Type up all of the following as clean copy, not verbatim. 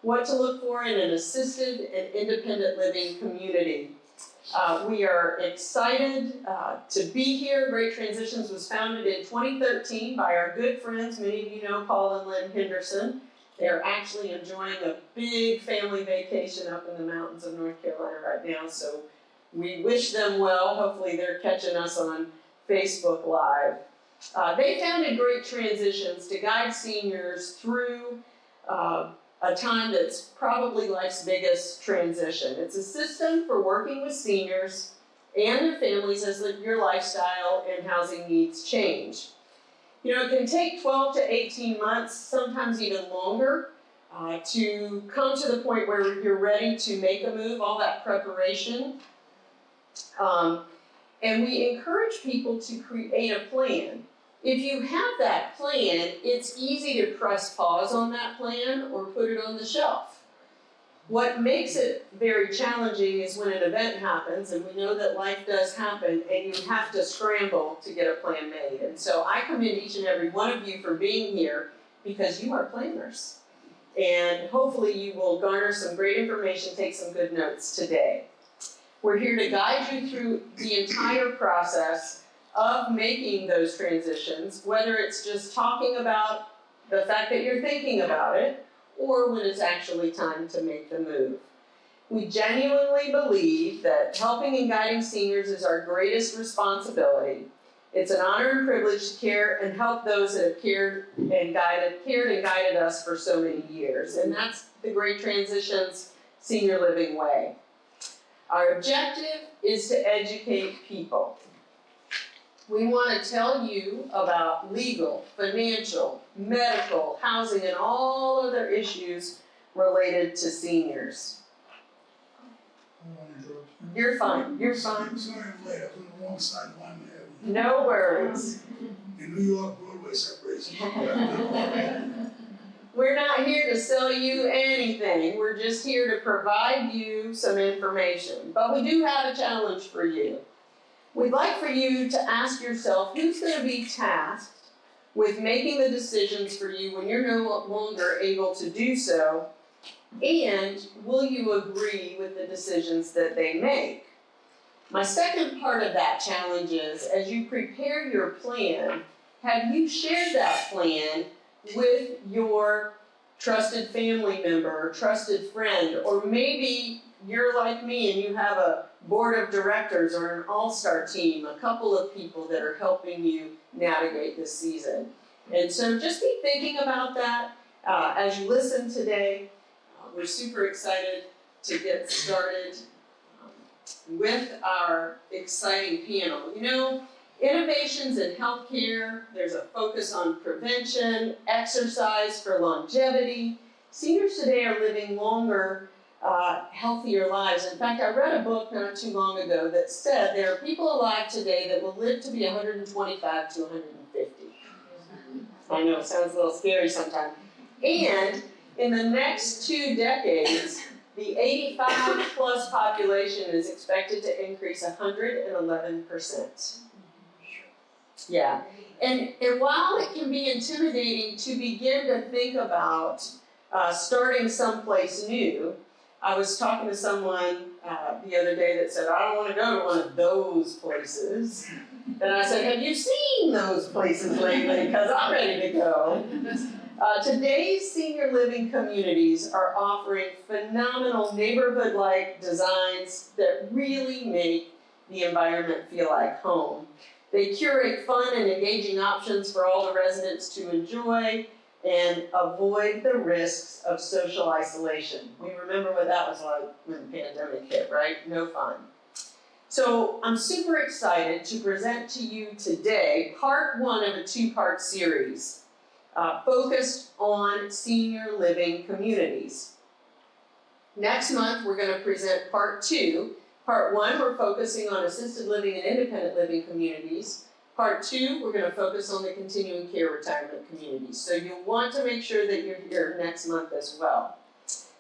What to look for in an assisted and independent living community. We are excited to be here. Great Transitions was founded in 2013 by our good friends. Many of you know Paul and Lynn Henderson. They're actually enjoying a big family vacation up in the mountains of North Carolina right now, so we wish them well. Hopefully they're catching us on Facebook Live. They founded Great Transitions to guide seniors through a time that's probably life's biggest transition. It's a system for working with seniors and their families as your lifestyle and housing needs change. You know, it can take 12 to 18 months, sometimes even longer, to come to the point where you're ready to make a move, all that preparation. And we encourage people to create a plan. If you have that plan, it's easy to press pause on that plan or put it on the shelf. What makes it very challenging is when an event happens, and we know that life does happen, and you have to scramble to get a plan made. And so I commend each and every one of you for being here because you are planners. And hopefully you will garner some great information, take some good notes today. We're here to guide you through the entire process of making those transitions, whether it's just talking about the fact that you're thinking about it, or when it's actually time to make the move. We genuinely believe that helping and guiding seniors is our greatest responsibility. It's an honor and privilege to care and help those that have cared and guided us for so many years. And that's the Great Transitions Senior Living Way. Our objective is to educate people. We want to tell you about legal, financial, medical, housing, and all other issues related to seniors. You're fine. You're fine. Sorry I'm late. I was on the wrong side of Lyman Avenue. No worries. In New York, Broadway separation. We're not here to sell you anything. We're just here to provide you some information. But we do have a challenge for you. We'd like for you to ask yourself, who's going to be tasked with making the decisions for you when you're no longer able to do so, and will you agree with the decisions that they make? My second part of that challenge is, as you prepare your plan, have you shared that plan with your trusted family member, or trusted friend, or maybe you're like me and you have a board of directors or an all-star team, a couple of people that are helping you navigate this season. And so just be thinking about that as you listen today. We're super excited to get started with our exciting panel. You know, innovations in healthcare, there's a focus on prevention, exercise for longevity. Seniors today are living longer, healthier lives. In fact, I read a book not too long ago that said there are people alive today that will live to be 125 to 150. I know, it sounds a little scary sometimes. And in the next 2 decades, the 85 plus population is expected to increase 111%. Yeah, and while it can be intimidating to begin to think about starting someplace new, I was talking to someone the other day that said, I don't want to go to one of those places. And I said, have you seen those places lately? Because I'm ready to go. Today's senior living communities are offering phenomenal neighborhood-like designs that really make the environment feel like home. They curate fun and engaging options for all the residents to enjoy and avoid the risks of social isolation. We remember what that was like when the pandemic hit, right? No fun. So I'm super excited to present to you today part 1 of a 2-part series focused on senior living communities. Next month, we're going to present part 2. Part 1, we're focusing on assisted living and independent living communities. Part 2, we're going to focus on the continuing care retirement communities. So you'll want to make sure that you're here next month as well.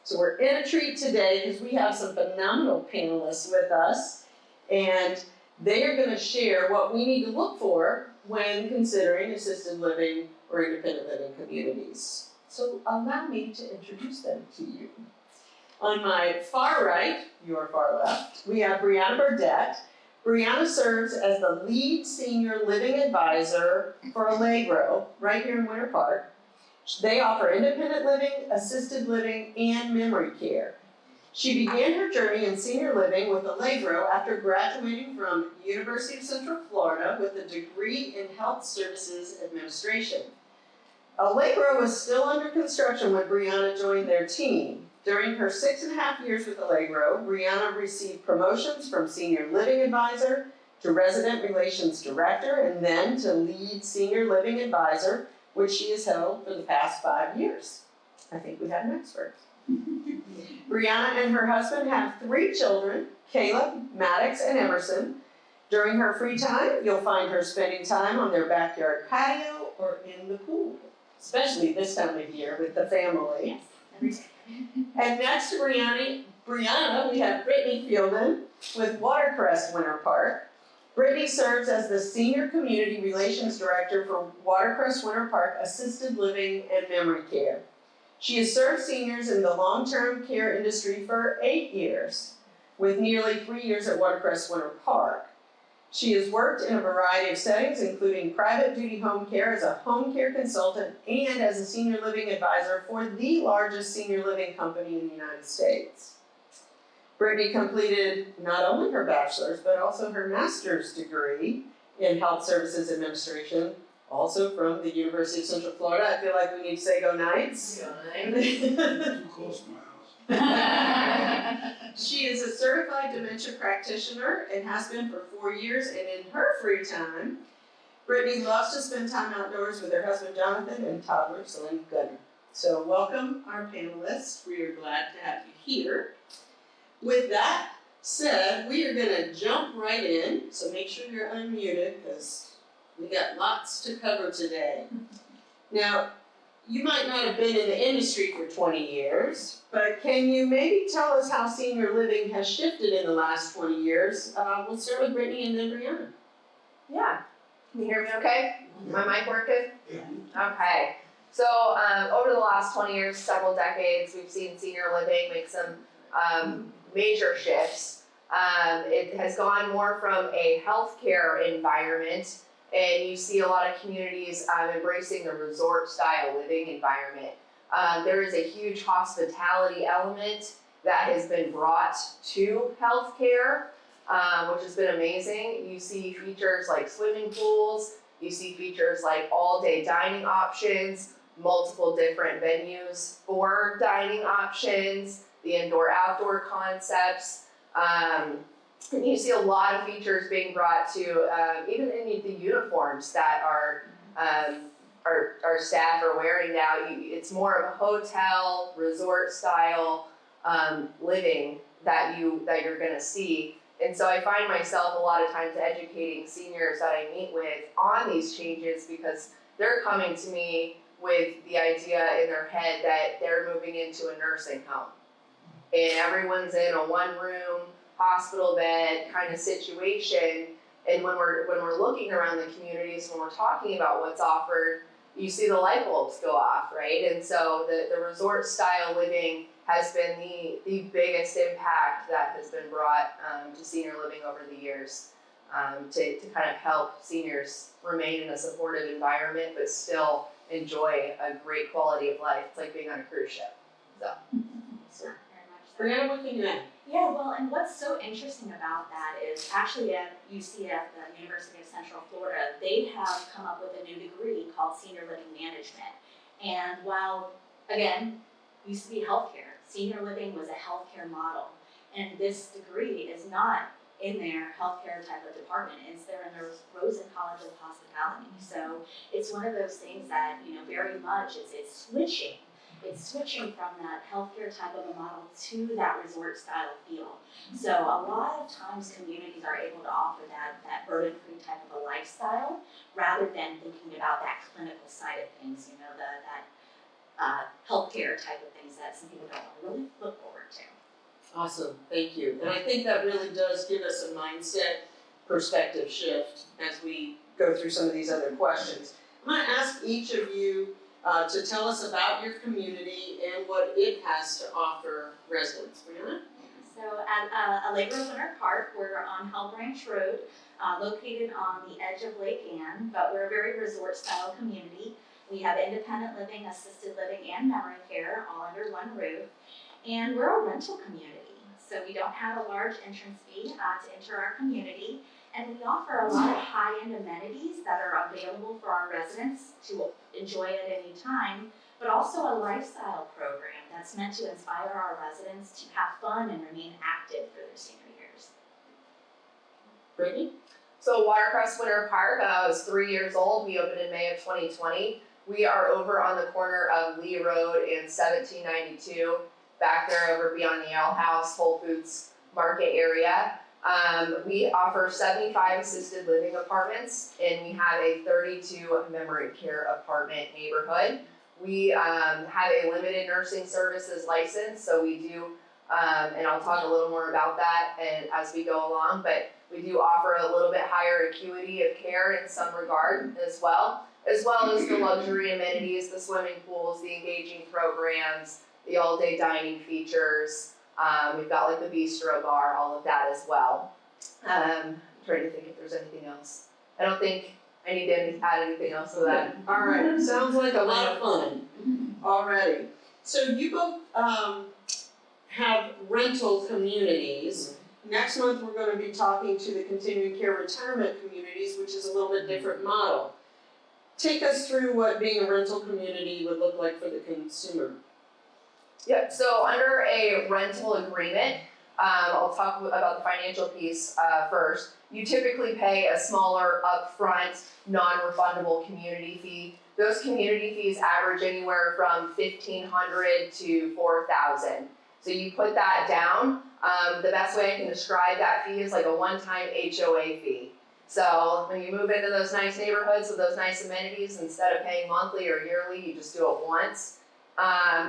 So we're in a treat today because we have some phenomenal panelists with us. And they are going to share what we need to look for when considering assisted living or independent living communities. So allow me to introduce them to you. On my far right, your far left, we have Brianna Burdett. Brianna serves as the lead senior living advisor for Allegro right here in Winter Park. They offer independent living, assisted living, and memory care. She began her journey in senior living with Allegro after graduating from University of Central Florida with a degree in Health Services Administration. Allegro was still under construction when Brianna joined their team. During her 6.5 years with Allegro, Brianna received promotions from Senior Living Advisor to Resident Relations Director and then to Lead Senior Living Advisor, which she has held for the past 5 years. I think we have an expert. Brianna and her husband have 3 children, Caleb, Maddox, and Emerson. During her free time, you'll find her spending time on their backyard patio or in the pool, especially this time of year with the family. Yes. And next to Brianna, we have Brittany Fielden with Watercrest Winter Park. Brittany serves as the Senior Community Relations Director for Watercrest Winter Park Assisted Living and Memory Care. She has served seniors in the long-term care industry for 8 years, with nearly 3 years at Watercrest Winter Park. She has worked in a variety of settings, including private duty home care as a home care consultant and as a senior living advisor for the largest senior living company in the United States. Brittany completed not only her bachelor's, but also her master's degree in Health Services Administration, also from the University of Central Florida. I feel like we need to say go Knights. Too close to my house. She is a certified dementia practitioner and has been for 4 years, and in her free time, Brittany loves to spend time outdoors with her husband Jonathan and toddler son Gunnar. So welcome our panelists. We are glad to have you here. With that said, we are going to jump right in, so make sure you're unmuted because we got lots to cover today. Now, you might not have been in the industry for 20 years, but can you maybe tell us how senior living has shifted in the last 20 years? We'll start with Brittany and then Brianna. Yeah. Can you hear me okay? My mic working? Yeah. Okay. So over the last 20 years, several decades, we've seen senior living make some major shifts. It has gone more from a healthcare environment, and you see a lot of communities embracing the resort-style living environment. There is a huge hospitality element that has been brought to healthcare, which has been amazing. You see features like swimming pools, you see features like all-day dining options, multiple different venues for dining options, the indoor-outdoor concepts. And you see a lot of features being brought to even in the uniforms that our staff are wearing now. It's more of a hotel, resort style living that you're going to see. And so I find myself a lot of times educating seniors that I meet with on these changes because they're coming to me with the idea in their head that they're moving into a nursing home. And everyone's in a one-room, hospital bed kind of situation. And when we're looking around the communities, when we're talking about what's offered, you see the light bulbs go off, right? And so the resort style living has been the biggest impact that has been brought to senior living over the years to kind of help seniors remain in a supportive environment but still enjoy a great quality of life. It's like being on a cruise ship. So. Brianna, what can you add? Yeah, well, and what's so interesting about that is actually at UC at the University of Central Florida, they have come up with a new degree called Senior Living Management. And while, again, used to be healthcare, senior living was a healthcare model. And this degree is not in their healthcare type of department. It's there in the Rosen College of Hospitality. So it's one of those things that, very much it's switching. It's switching from that healthcare type of a model to that resort style feel. So a lot of times communities are able to offer that burden-free type of a lifestyle rather than thinking about that clinical side of things, that healthcare type of things that some people don't really look forward to. Awesome, thank you. And I think that really does give us a mindset perspective shift as we go through some of these other questions. I'm gonna ask each of you to tell us about your community and what it has to offer residents. Brianna? So at Allegro Winter Park, we're on Hell Branch Road, located on the edge of Lake Ann, but we're a very resort-style community. We have independent living, assisted living, and memory care all under one roof. And we're a rental community, so we don't have a large entrance fee to enter our community. And we offer a lot of high-end amenities that are available for our residents to enjoy at any time, but also a lifestyle program that's meant to inspire our residents to have fun and remain active for their senior years. Brittany? So Watercrest Winter Park, I was 3 years old. We opened in May of 2020. We are over on the corner of Lee Road and 1792, back there over beyond the Ale House, Whole Foods Market area. We offer 75 assisted living apartments, and we have a 32 memory care apartment neighborhood. We have a limited nursing services license, so we do, and I'll talk a little more about that and as we go along, but we do offer a little bit higher acuity of care in some regard as well as the luxury amenities, the swimming pools, the engaging programs, the all-day dining features. We've got like the bistro bar, all of that as well. I'm trying to think if there's anything else. I don't think I need to add anything else to that. All right, sounds like a lot of fun already. So you both have rental communities. Next month, we're going to be talking to the continuing care retirement communities, which is a little bit different model. Take us through what being a rental community would look like for the consumer. Yep, so under a rental agreement, I'll talk about the financial piece first. You typically pay a smaller upfront, non-refundable community fee. Those community fees average anywhere from $1,500 to $4,000. So you put that down. The best way I can describe that fee is like a one-time HOA fee. So when you move into those nice neighborhoods with those nice amenities, instead of paying monthly or yearly, you just do it once.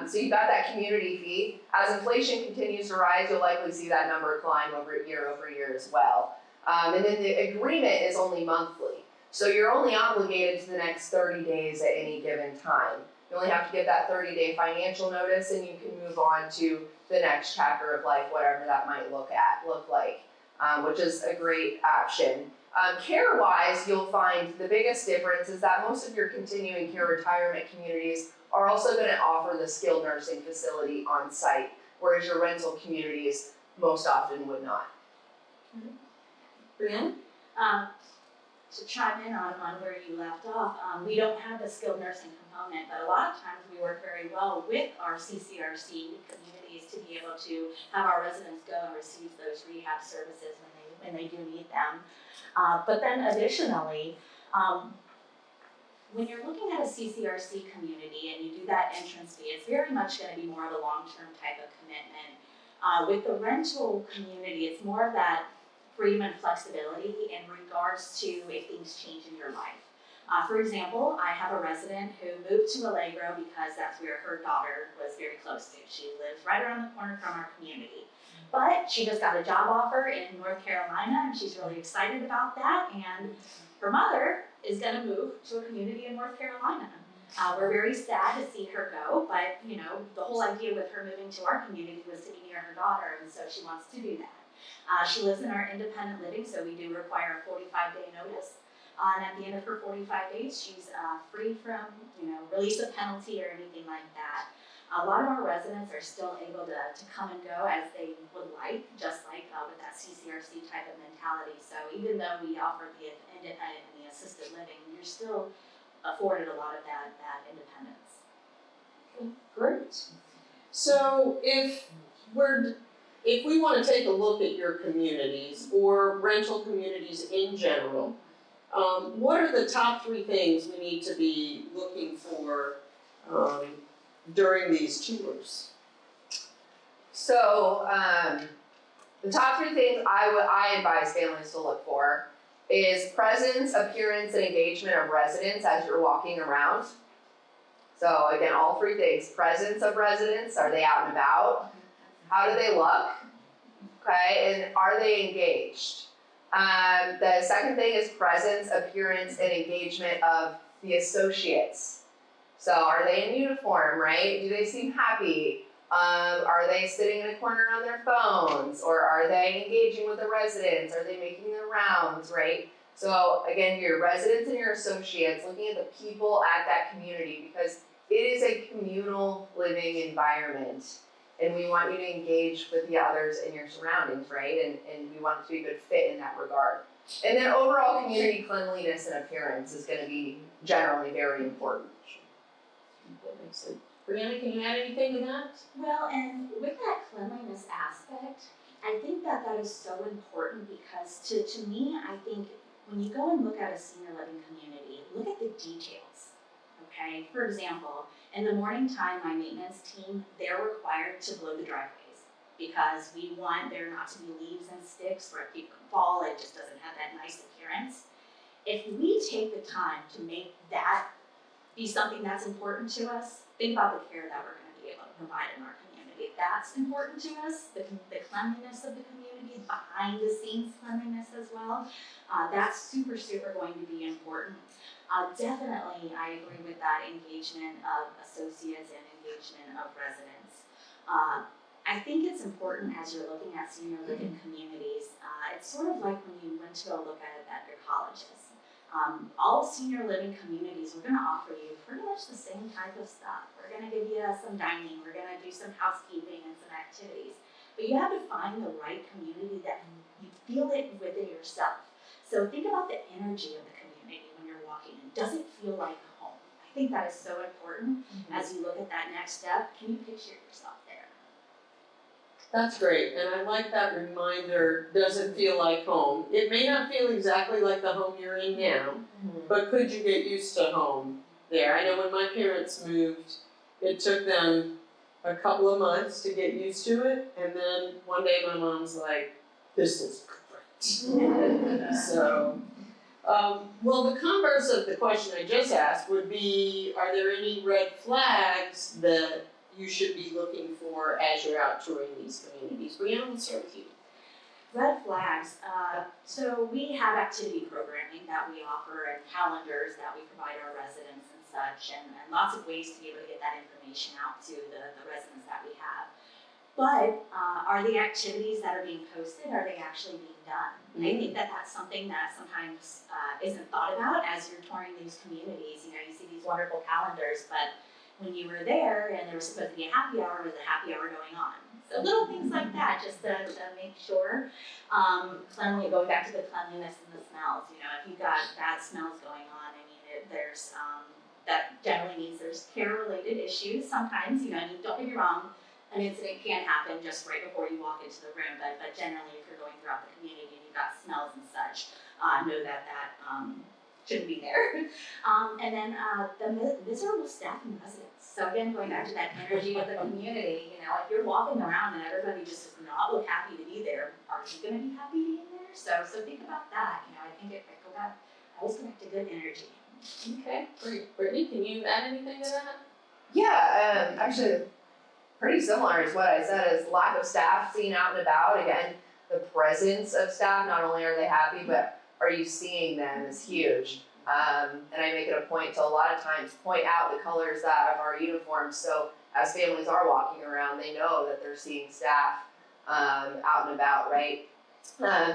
So you've got that community fee. As inflation continues to rise, you'll likely see that number climb over year as well. And then the agreement is only monthly. So you're only obligated to the next 30 days at any given time. You only have to give that 30-day financial notice, and you can move on to the next chapter of life, whatever that might look like, which is a great option. Care-wise, you'll find the biggest difference is that most of your continuing care retirement communities are also going to offer the skilled nursing facility on site, whereas your rental communities most often would not. Brianna? To chime in on where you left off, we don't have the skilled nursing component, but a lot of times we work very well with our CCRC communities to be able to have our residents go and receive those rehab services when they do need them. But then additionally, when you're looking at a CCRC community and you do that entrance fee, it's very much going to be more of a long-term type of commitment. With the rental community, it's more of that freedom and flexibility in regards to if things change in your life. For example, I have a resident who moved to Allegro because that's where her daughter was very close to. She lives right around the corner from our community. But she just got a job offer in North Carolina, and she's really excited about that. And her mother is going to move to a community in North Carolina. We're very sad to see her go, but you know, the whole idea with her moving to our community was to be near her daughter, and so she wants to do that. She lives in our independent living, so we do require a 45-day notice. And at the end of her 45 days, she's free from, release of penalty or anything like that. A lot of our residents are still able to come and go as they would like, just like with that CCRC type of mentality. So even though we offer the independent and the assisted living, you're still afforded a lot of that independence. Great. So if we want to take a look at your communities or rental communities in general, what are the top 3 things we need to be looking for during these tours? So the top 3 things I advise families to look for is presence, appearance, and engagement of residents as you're walking around. So again, all 3 things: presence of residents, are they out and about? How do they look? okay? And are they engaged? The second thing is presence, appearance, and engagement of the associates. So are they in uniform, right? Do they seem happy? Are they sitting in a corner on their phones? Or are they engaging with the residents? Are they making their rounds, right? So again, your residents and your associates, looking at the people at that community, because it is a communal living environment. And we want you to engage with the others in your surroundings, right? And we want it to be a good fit in that regard. And then overall community cleanliness and appearance is gonna be generally very important. That makes sense. Brianna, can you add anything to that? Well, and with that cleanliness aspect, I think that that is so important because to me, I think when you go and look at a senior living community, look at the details, okay? For example, in the morning time, my maintenance team, they're required to blow the driveways because we want there not to be leaves and sticks where people can fall, it just doesn't have that nice appearance. If we take the time to make that be something that's important to us, think about the care that we're gonna be able to provide in our community. If that's important to us, the cleanliness of the community, behind the scenes cleanliness as well, that's super, super going to be important. Definitely, I agree with that engagement of associates and engagement of residents. I think it's important as you're looking at senior living communities, it's sort of like when you went to go look at your colleges. All senior living communities, we're gonna offer you pretty much the same type of stuff. We're gonna give you some dining, we're gonna do some housekeeping and some activities. But you have to find the right community that you feel it within yourself. So think about the energy of the community when you're walking in. Does it feel like home? I think that is so important as you look at that next step. Can you picture yourself there? That's great, and I like that reminder, does it feel like home? It may not feel exactly like the home you're in now, but could you get used to home there? I know when my parents moved, it took them a couple of months to get used to it, and then one day my mom's like, this is great. So, well, the converse of the question I just asked would be, are there any red flags that you should be looking for as you're out touring these communities? Brianna, let's start with you. Red flags, so we have activity programming that we offer and calendars that we provide our residents and such, and lots of ways to be able to get that information out to the residents that we have. But are the activities that are being posted, are they actually being done? And I think that that's something that sometimes isn't thought about as you're touring these communities. You know, you see these wonderful calendars, but when you were there and there was supposed to be a happy hour, was a happy hour going on? So little things like that, just to make sure. Going back to the cleanliness and the smells, you know, if you've got bad smells going on, I mean, there's, that generally means there's care-related issues sometimes, you know, and don't get me wrong, an incident can happen just right before you walk into the room, but generally if you're going throughout the community and you've got smells and such, know that shouldn't be there. And then the miserable staff and residents. So again, going back to that energy of the community, you know, if you're walking around and everybody just does not look happy to be there, are you going to be happy being there? So think about that. You know, I think if I go back, I always connect to good energy. Okay, great. Brittany, can you add anything to that? Yeah, actually, pretty similar is what I said, is lack of staff seen out and about. Again, the presence of staff, not only are they happy, but are you seeing them is huge. And I make it a point to a lot of times point out the colors that of our uniforms, so as families are walking around, they know that they're seeing staff out and about, right?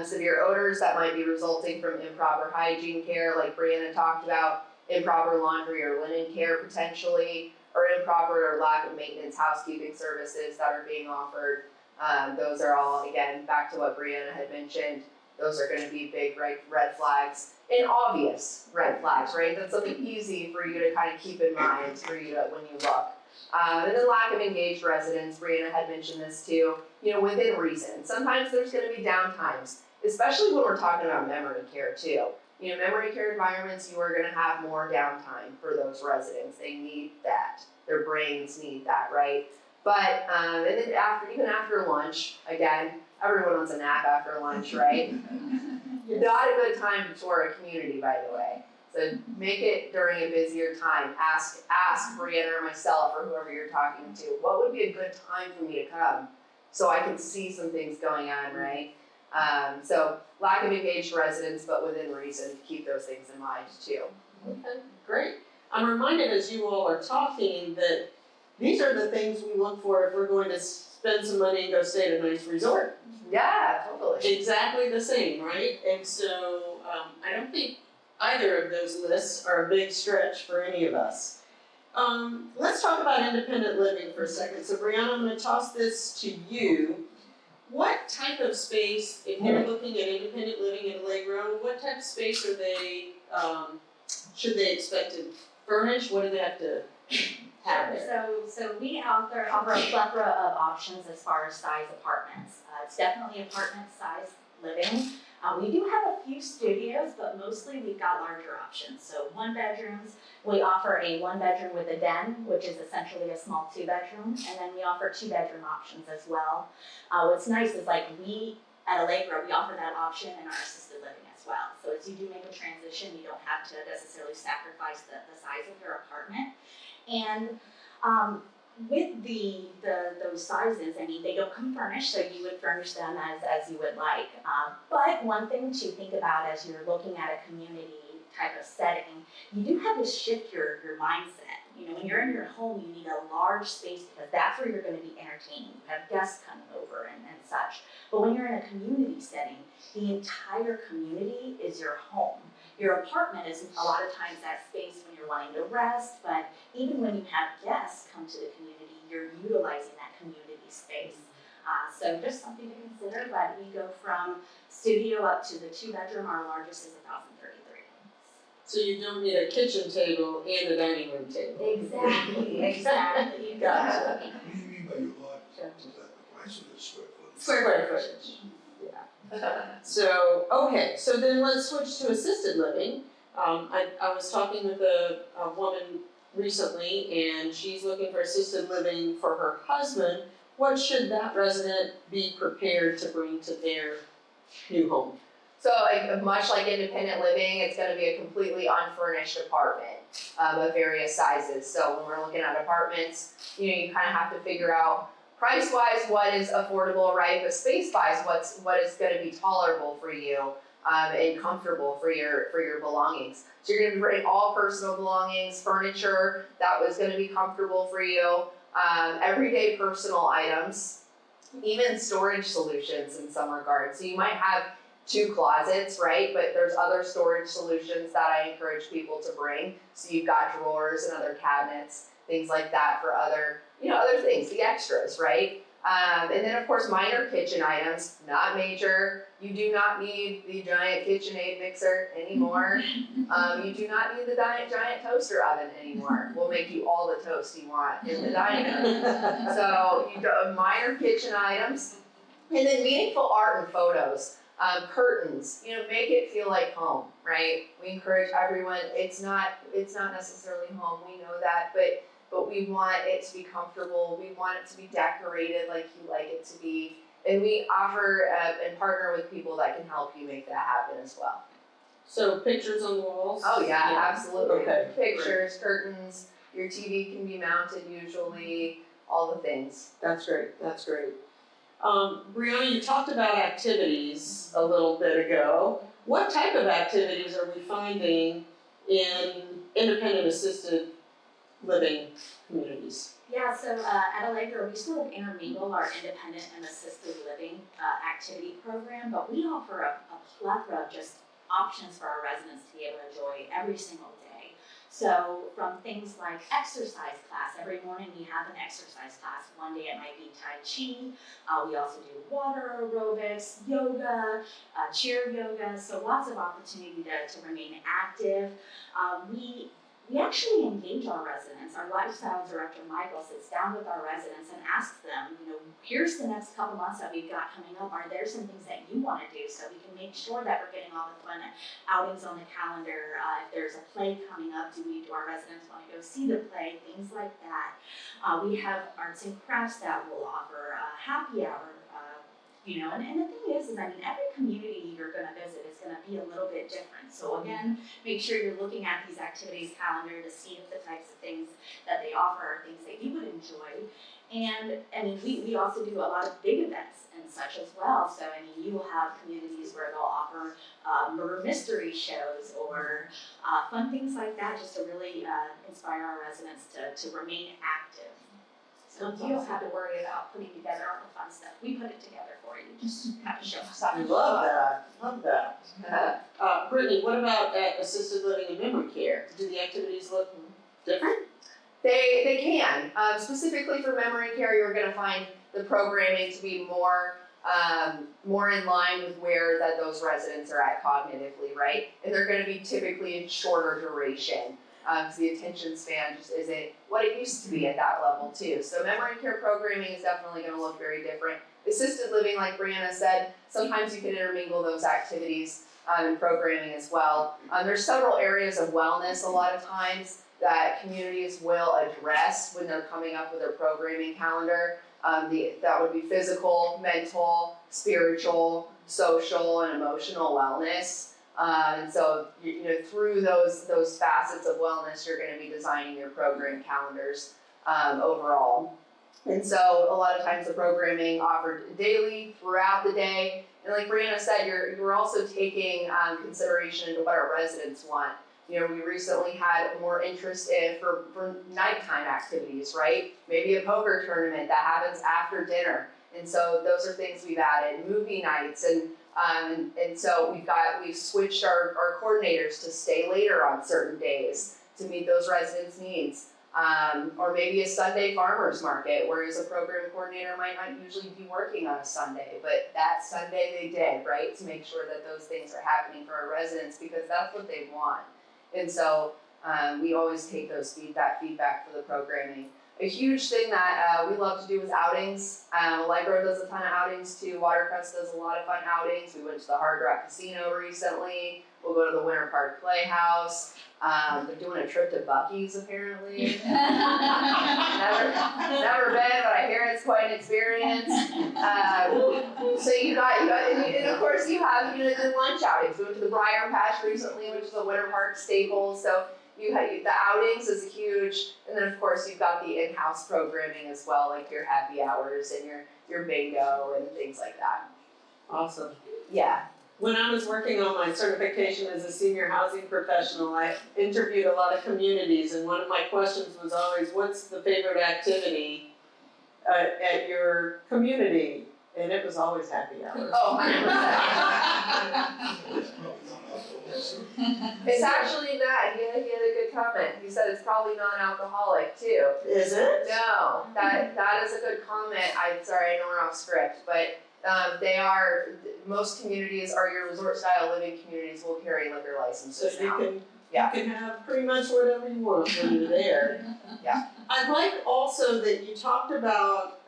Severe odors that might be resulting from improper hygiene care, like Brianna talked about, improper laundry or linen care potentially, or improper or lack of maintenance housekeeping services that are being offered. Those are all, again, back to what Brianna had mentioned, those are gonna be big red flags, and obvious red flags, right? That's something easy for you to kind of keep in mind for you to, when you look. And then lack of engaged residents, Brianna had mentioned this too, you know, within reason. Sometimes there's gonna be downtimes, especially when we're talking about memory care too. You know, memory care environments, you are gonna have more downtime for those residents. They need that. Their brains need that, right? But, and then even after lunch, again, everyone wants a nap after lunch, right? Yes. Not a good time to tour a community, by the way. So make it during a busier time. Ask Brianna or myself or whoever you're talking to, what would be a good time for me to come so I can see some things going on, right? So lack of engaged residents, but within reason, keep those things in mind too. Okay, great. I'm reminded as you all are talking that these are the things we look for if we're going to spend some money and go stay at a nice resort. Yeah, totally. Exactly the same, right? And so I don't think either of those lists are a big stretch for any of us. Let's talk about independent living for a second. So Brianna, I'm going to toss this to you. What type of space, if you're looking at independent living at Allegro, what type of space are they, should they expect to furnish? What do they have to have there? So we offer a plethora of options as far as size apartments. It's definitely apartment size living. We do have a few studios, but mostly we've got larger options. So 1 bedrooms, we offer a 1 bedroom with a den, which is essentially a small 2 bedroom, and then we offer 2 bedroom options as well. What's nice is like we, at Allegro, we offer that option in our assisted living as well. So as you do make a transition, you don't have to necessarily sacrifice the size of your apartment. And with those sizes, I mean, they don't come furnished, so you would furnish them as you would like. But one thing to think about as you're looking at a community type of setting, you do have to shift your mindset. You know, when you're in your home, you need a large space because that's where you're going to be entertaining. You have guests coming over and such. But when you're in a community setting, the entire community is your home. Your apartment is a lot of times that space when you're wanting to rest, but even when you have guests come to the community, you're utilizing that community space. So just something to consider, but we go from studio up to the 2 bedroom, our largest is 1,033. So you don't need a kitchen table and a dining room table. Exactly. Gotcha. What do you mean by your largest? Is that the price of the square footage? Square footage. So, okay, so then let's switch to assisted living. I was talking with a woman recently, and she's looking for assisted living for her husband. What should that resident be prepared to bring to their new home? So much like independent living, it's going to be a completely unfurnished apartment of various sizes. So when we're looking at apartments, you kind of have to figure out price-wise what is affordable, right? But space-wise, what is going to be tolerable for you and comfortable for your belongings. So you're going to be bringing all personal belongings, furniture that was going to be comfortable for you, everyday personal items, even storage solutions in some regards. So you might have 2 closets, right? But there's other storage solutions that I encourage people to bring. So you've got drawers and other cabinets, things like that for other things, the extras, right? And then of course minor kitchen items, not major. You do not need the giant KitchenAid mixer anymore. You do not need the giant toaster oven anymore. We'll make you all the toast you want in the dining room. So you do minor kitchen items, and then meaningful art and photos. Curtains, make it feel like home, right? We encourage everyone, it's not necessarily home, we know that, but we want it to be comfortable, we want it to be decorated like you like it to be, and we offer and partner with people that can help you make that happen as well. So pictures on the walls? Oh yeah, absolutely. Okay. Pictures, curtains, your TV can be mounted usually, all the things. That's great, that's great. Brianna, you talked about activities a little bit ago. What type of activities are we finding in independent assisted living communities? Yeah, so at Allegro, we sort of intermingle our independent and assisted living activity program, but we offer a plethora of just options for our residents to be able to enjoy every single day. So from things like exercise class, every morning we have an exercise class. One day it might be Tai Chi. We also do water aerobics, yoga, chair yoga, so lots of opportunity to remain active. We actually engage our residents. Our lifestyle director, Michael, sits down with our residents and asks them, here's the next couple months that we've got coming up. Are there some things that you want to do so we can make sure that we're getting all the fun outings on the calendar? If there's a play coming up, do our residents want to go see the play? Things like that. We have arts and crafts that we'll offer, happy hour, you know, and the thing is I mean, every community you're gonna visit is gonna be a little bit different. So again, make sure you're looking at these activities calendar to see if the types of things that they offer are things that you would enjoy. And I mean, we also do a lot of big events and such as well. So I mean, you will have communities where they'll offer murder mystery shows or fun things like that, just to really inspire our residents to remain active. So you don't have to worry about putting together all the fun stuff. We put it together for you. Just have to show up. I love that, love that. Brittany, what about at assisted living and memory care? Do the activities look different? They can. Specifically for memory care, you're going to find the programming to be more in line with where that those residents are at cognitively, right? And they're going to be typically in shorter duration. Because the attention span just isn't what it used to be at that level too. So memory care programming is definitely going to look very different. Assisted living, like Brianna said, sometimes you can intermingle those activities in programming as well. There's several areas of wellness a lot of times that communities will address when they're coming up with their programming calendar. That would be physical, mental, spiritual, social, and emotional wellness. And so, you know, through those facets of wellness, you're going to be designing your program calendars overall. And so, a lot of times the programming offered daily, throughout the day, and like Brianna said, you're also taking consideration into what our residents want. You know, we recently had more interest in for nighttime activities, right? Maybe a poker tournament that happens after dinner, and so those are things we've added. Movie nights and so we've switched our coordinators to stay later on certain days to meet those residents' needs. Or maybe a Sunday farmers market, whereas a program coordinator might not usually be working on a Sunday, but that Sunday they did, right? To make sure that those things are happening for our residents because that's what they want. And so we always take those feedback for the programming. A huge thing that we love to do is outings. Allegro does a ton of outings too. Watercrest does a lot of fun outings. We went to the Hard Rock Casino recently. We'll go to the Winter Park Playhouse. They're doing a trip to Buc-ee's apparently. never been, but I hear it's quite an experience. So you got, and of course you have the lunch outings. We went to the Briar Patch recently, which is a Winter Park staple. So you have the outings is huge, and then of course you've got the in-house programming as well, like your happy hours and your bingo and things like that. Awesome. Yeah. When I was working on my certification as a senior housing professional, I interviewed a lot of communities, and one of my questions was always, what's the favorite activity at your community? And it was always happy hour. Oh, 100%. It's actually not. He had a good comment. He said it's probably non-alcoholic too. Is it? No, that is a good comment. I'm sorry, I know we're off script, but most communities are your resort style living communities will carry liquor licenses So now. you can have pretty much whatever you want when you're there. Yeah. I'd like also that you talked about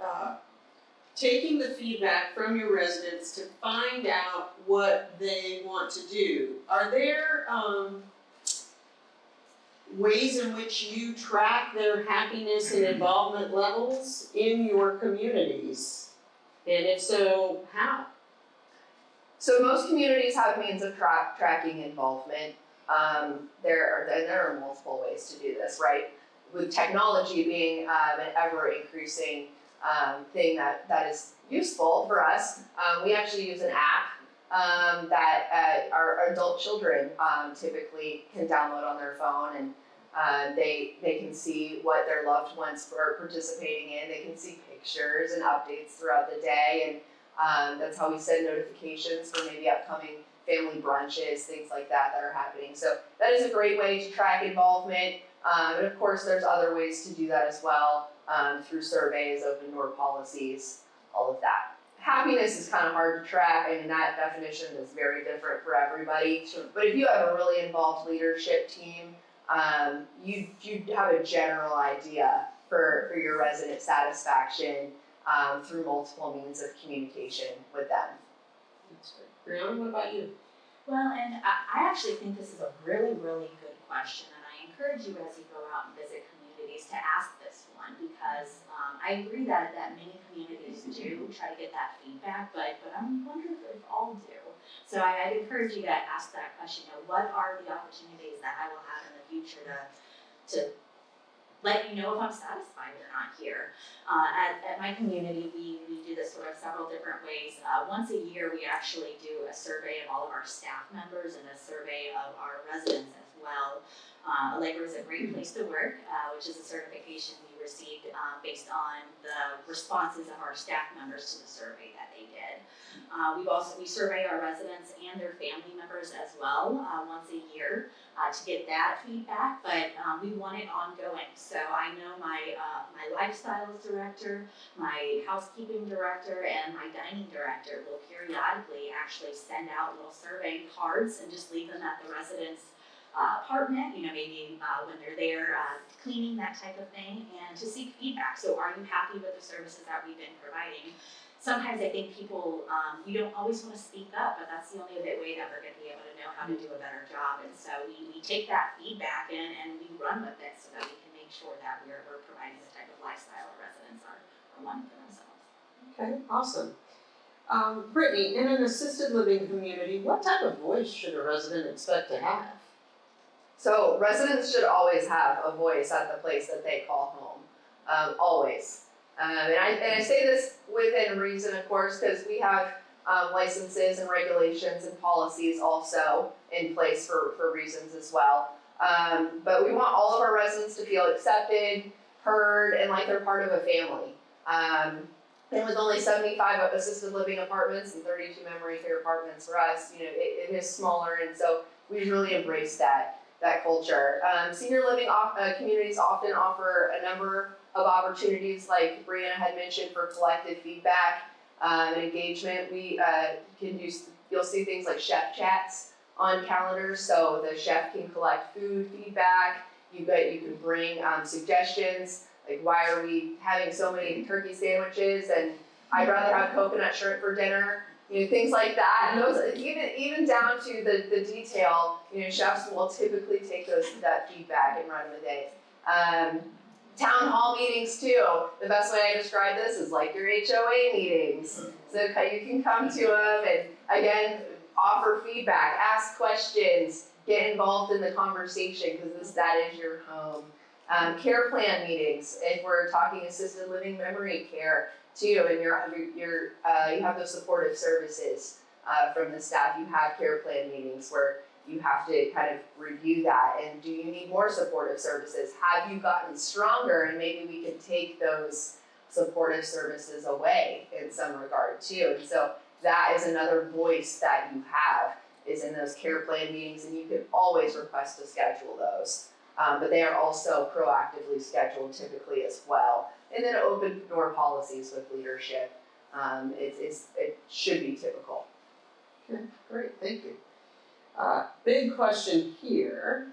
taking the feedback from your residents to find out what they want to do. Are there ways in which you track their happiness and involvement levels in your communities? And if so, how? So most communities have means of tracking involvement. There are multiple ways to do this, right? With technology being an ever increasing thing that is useful for us, we actually use an app that our adult children typically can download on their phone, and they can see what their loved ones are participating in. They can see pictures and updates throughout the day, and that's how we send notifications for maybe upcoming family brunches, things like that are happening. So that is a great way to track involvement. And of course, there's other ways to do that as well, through surveys, open door policies, all of that. Happiness is kind of hard to track. I mean, that definition is very different for everybody. But if you have a really involved leadership team, you have a general idea for your resident satisfaction through multiple means of communication with them. That's great. Brianna, what about you? Well, and I actually think this is a really, really good question, and I encourage you as you go out and visit communities to ask this one. one because I agree that many communities do try to get that feedback, but I'm wondering if all do. So I'd encourage you to ask that question, what are the opportunities that I will have in the future to let you know if I'm satisfied or not here. At my community, we do this sort of several different ways. Once a year, we actually do a survey of all of our staff members and a survey of our residents as well. Allegra is a great place to work, which is a certification we received based on the responses of our staff members to the survey that they did. We survey our residents and their family members as well once a year to get that feedback, but we want it ongoing. So I know my lifestyles director, my housekeeping director, and my dining director will periodically actually send out little survey cards and just leave them at the residents' apartment, maybe when they're there cleaning, that type of thing, and to seek feedback. So are you happy with the services that we've been providing? Sometimes I think people, you don't always want to speak up, but that's the only way that we're going to be able to know how to do a better job. And so we take that feedback and we run with it so that we can make sure that we're providing the type of lifestyle our residents are wanting for themselves. Okay, awesome. Brittany, in an assisted living community, what type of voice should a resident expect to have? So residents should always have a voice at the place that they call home, always. And I say this within reason, of course, because we have licenses and regulations and policies also in place for reasons as well. But we want all of our residents to feel accepted, heard, and like they're part of a family. And with only 75 assisted living apartments and 32 memory care apartments for us, it is smaller, and so we really embrace that culture. Senior living communities often offer a number of opportunities, like Brianna had mentioned, for collective feedback and engagement. We you'll see things like chef chats on calendars, so the chef can collect food feedback. You can bring suggestions, like why are we having so many turkey sandwiches, and I'd rather have coconut shrimp for dinner. Things like that. And those, even down to the detail, chefs will typically take that feedback and run with it. Town hall meetings too. The best way I describe this is like your HOA meetings. So you can come to them and again offer feedback, ask questions, get involved in the conversation because that is your home. Care plan meetings, if we're talking assisted living memory care too, and you have those supportive services from the staff. You have care plan meetings where you have to kind of review that, and do you need more supportive services? Have you gotten stronger, and maybe we can take those supportive services away in some regard too. And so that is another voice that you have, is in those care plan meetings, and you can always request to schedule those. But they are also proactively scheduled typically as well. And then open door policies with leadership. It should be typical. Okay, great, thank you. Big question here.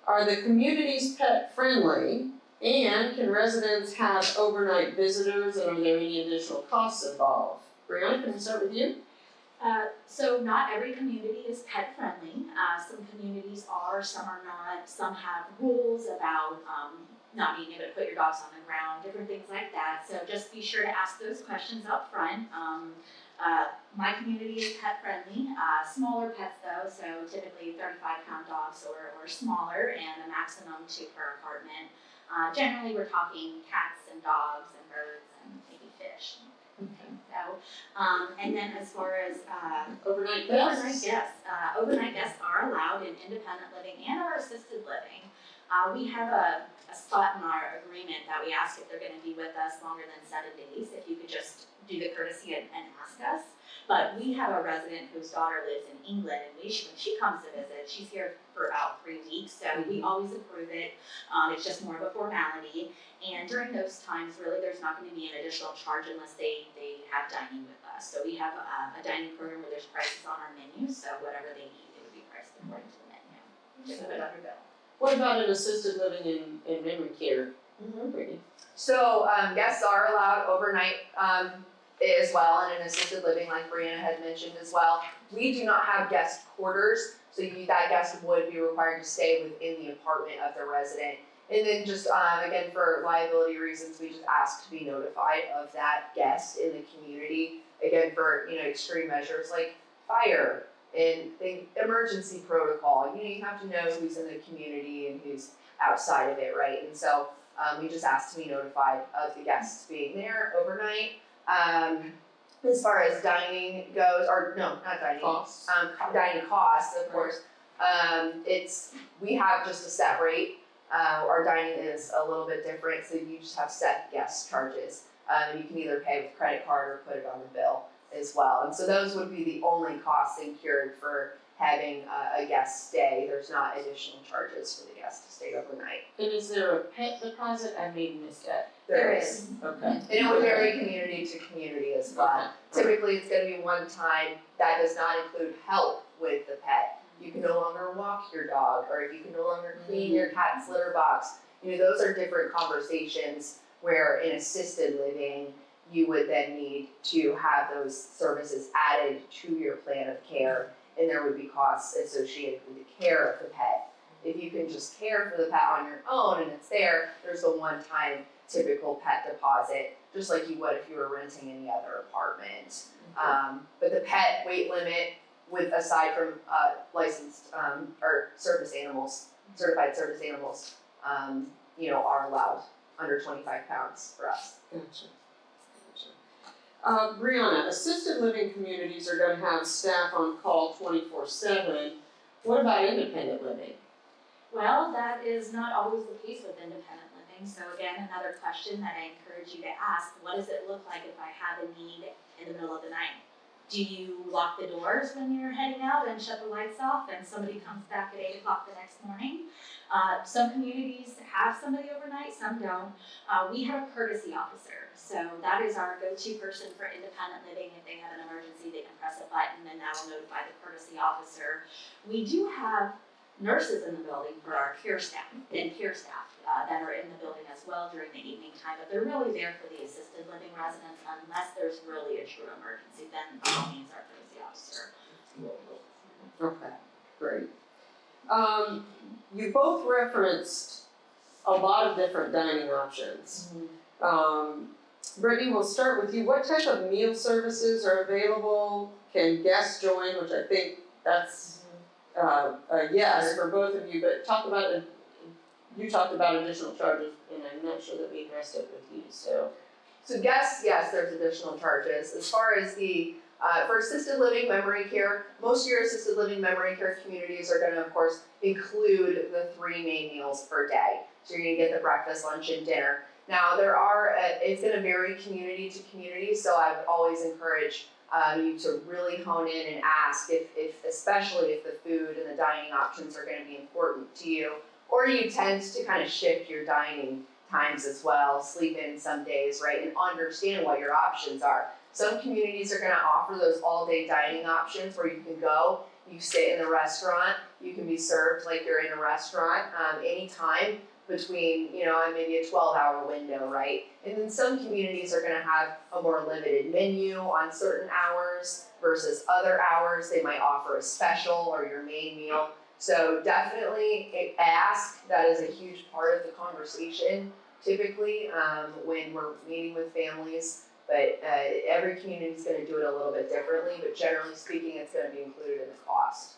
Are the communities pet friendly, and can residents have overnight visitors, and are there any additional costs involved? Brianna, can we start with you? So not every community is pet friendly. Some communities are, some are not. Some have rules about not being able to put your dogs on the ground, different things like that. So just be sure to ask those questions up front. My community is pet friendly, smaller pets though, so typically 35-pound dogs or smaller, and a maximum 2 per apartment. Generally we're talking cats and dogs and birds and maybe fish. Okay. So, and then as far as Overnight guests? Overnight guests are allowed in independent living and our assisted living. We have a spot in our agreement that we ask if they're going to be with us longer than 7 days, if you could just do the courtesy and ask us. But we have a resident whose daughter lives in England, and when she comes to visit, she's here for about 3 weeks, so we always approve it. It's just more of a formality. And during those times, really, there's not going to be an additional charge unless they have dining with us. So we have a dining program where there's prices on our menu, so whatever they eat, it would be priced according to the menu. Just put it under bill. What about an assisted living in memory care? Brittany? So guests are allowed overnight as well in an assisted living, like Brianna had mentioned as well. We do not have guest quarters, so that guest would be required to stay within the apartment of the resident. And then just, again, for liability reasons, we just ask to be notified of that guest in the community. Again, for, extreme measures like fire and the emergency protocol, you have to know who's in the community and who's outside of it, right? And so, we just ask to be notified of the guests being there overnight. As far as dining goes, or no, not dining, Costs. Dining costs, of course, we have just a set rate. Our dining is a little bit different, so you just have set guest charges. You can either pay with credit card or put it on the bill as well. And so those would be the only costs incurred for having a guest stay. There's not additional charges for the guest to stay overnight. And is there a pet deposit? I may have missed that. There is. Okay. And it would vary community to community as well. Okay. Typically, it's gonna be one time. That does not include help with the pet. You can no longer walk your dog, or if you can no longer clean your cat's litter box. Those are different conversations where in assisted living, you would then need to have those services added to your plan of care, and there would be costs associated with the care of the pet. If you can just care for the pet on your own and it's there, there's a one-time typical pet deposit, just like you would if you were renting any other apartment. But the pet weight limit, aside from licensed or certified service animals, are allowed under 25 pounds for us. Gotcha. Brianna, assisted living communities are going to have staff on call 24/7. What about independent living? Well, that is not always the case with independent living. So again, another question that I encourage you to ask: what does it look like if I have a need in the middle of the night? Do you lock the doors when you're heading out and shut the lights off and somebody comes back at 8 o'clock the next morning? Some communities have somebody overnight, some don't. We have a courtesy officer. So that is our go-to person for independent living. If they have an emergency, they can press a button and that will notify the courtesy officer. We do have nurses in the building for our care staff that are in the building as well during the evening time, but they're really there for the assisted living residents unless there's really a true emergency, then by all means our courtesy officer. Okay, great. You both referenced a lot of different dining options. Brittany, we'll start with you. What type of meal services are available? Can guests join, which I think that's a yes for both of you, but you talked about additional charges, and I'm not sure that we addressed it with you, so. So guests, yes, there's additional charges. As far as for assisted living memory care, most of your assisted living memory care communities are gonna, of course, include the 3 main meals per day. So you're gonna get the breakfast, lunch, and dinner. Now it's gonna vary community to community, so I would always encourage you to really hone in and ask especially if the food and the dining options are gonna be important to you, or you tend to kind of shift your dining times as well, sleep in some days, right, and understand what your options are. Some communities are gonna offer those all-day dining options where you can go, you sit in the restaurant, you can be served like you're in a restaurant anytime between, maybe a 12-hour window, right? And then some communities are gonna have a more limited menu on certain hours versus other hours. They might offer a special or your main meal. So definitely ask. That is a huge part of the conversation typically when we're meeting with families. But every community is going to do it a little bit differently. But generally speaking, it's going to be included in the cost.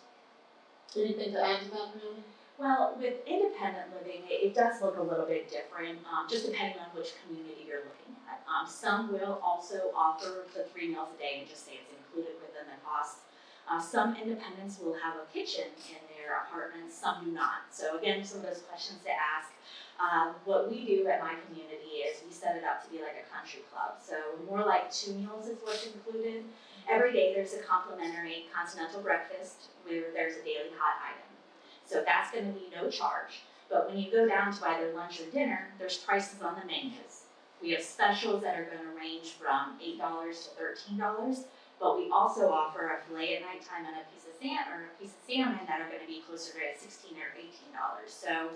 Anything to add to that, Brianna? Well, with independent living, it does look a little bit different, just depending on which community you're looking at. Some will also offer the 3 meals a day and just say it's included within the cost. Some independents will have a kitchen in their apartments, some do not. So again, some of those questions to ask. What we do at my community is we set it up to be like a country club. So more like 2 meals is what's included. Every day there's a complimentary continental breakfast where there's a daily hot item. So that's gonna be no charge. But when you go down to either lunch or dinner, there's prices on the menus. We have specials that are gonna range from $8 to $13. But we also offer a filet at nighttime and a piece of salmon that are going to be closer to $16 or $18. So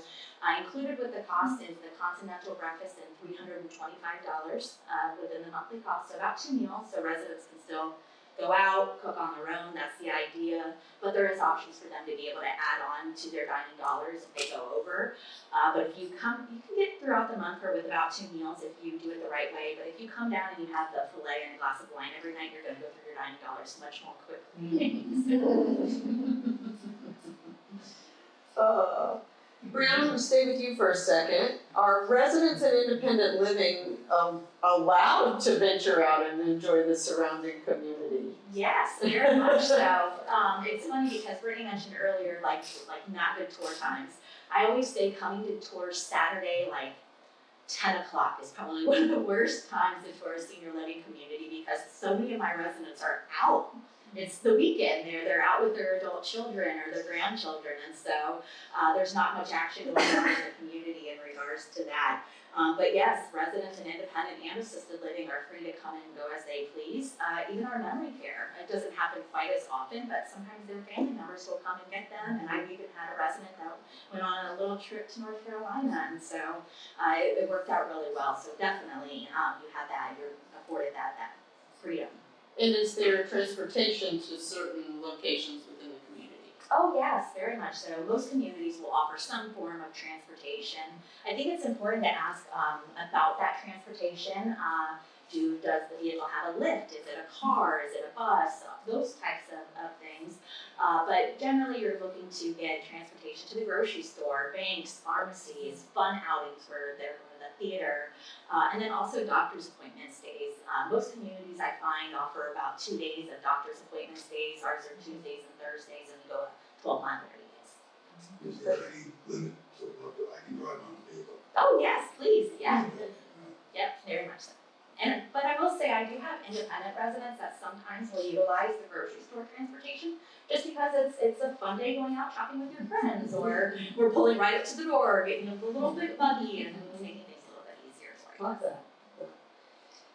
included with the cost is the continental breakfast and $325 within the monthly cost. So about 2 meals, so residents can still go out, cook on their own, that's the idea. But there is options for them to be able to add on to their dining dollars if they go over. But if you come, you can get throughout the month or with about 2 meals if you do it the right way. But if you come down and you have the filet and a glass of wine every night, you're going to go through your dining dollars much more quickly. Brianna, I'm going to stay with you for a second. Are residents in independent living allowed to venture out and enjoy the surrounding community? Yes, very much so. It's funny because Brittany mentioned earlier, like not good tour times. I always say coming to tours Saturday, like 10 o'clock is probably one of the worst times to tour a senior living community because so many of my residents are out. It's the weekend, they're out with their adult children or their grandchildren, and so there's not much action going on in the community in regards to that. But yes, residents in independent and assisted living are free to come and go as they please. Even our memory care, it doesn't happen quite as often, but sometimes their family members will come and get them. And I've even had a resident that went on a little trip to North Carolina, and so it worked out really well. So definitely, you have that, you're afforded that freedom. And is there transportation to certain locations within the community? Oh yes, very much so. Most communities will offer some form of transportation. I think it's important to ask about that transportation. Does the vehicle have a lift? Is it a car? Is it a bus? Those types of things. But generally you're looking to get transportation to the grocery store, banks, pharmacies, fun outings where they're going to the theater, and then also doctor's appointment stays. Most communities I find offer about 2 days of doctor's appointment stays. Ours are Tuesdays and Thursdays, and we go 12 month 30 days. Is there any limit to what I can drive on a vehicle? Oh yes, please, yeah. Yep, very much so. But I will say I do have independent residents that sometimes will utilize the grocery store transportation just because it's a fun day going out shopping with your friends, or we're pulling right up to the door, getting a little bit buggy and making things a little bit easier for you. Love that.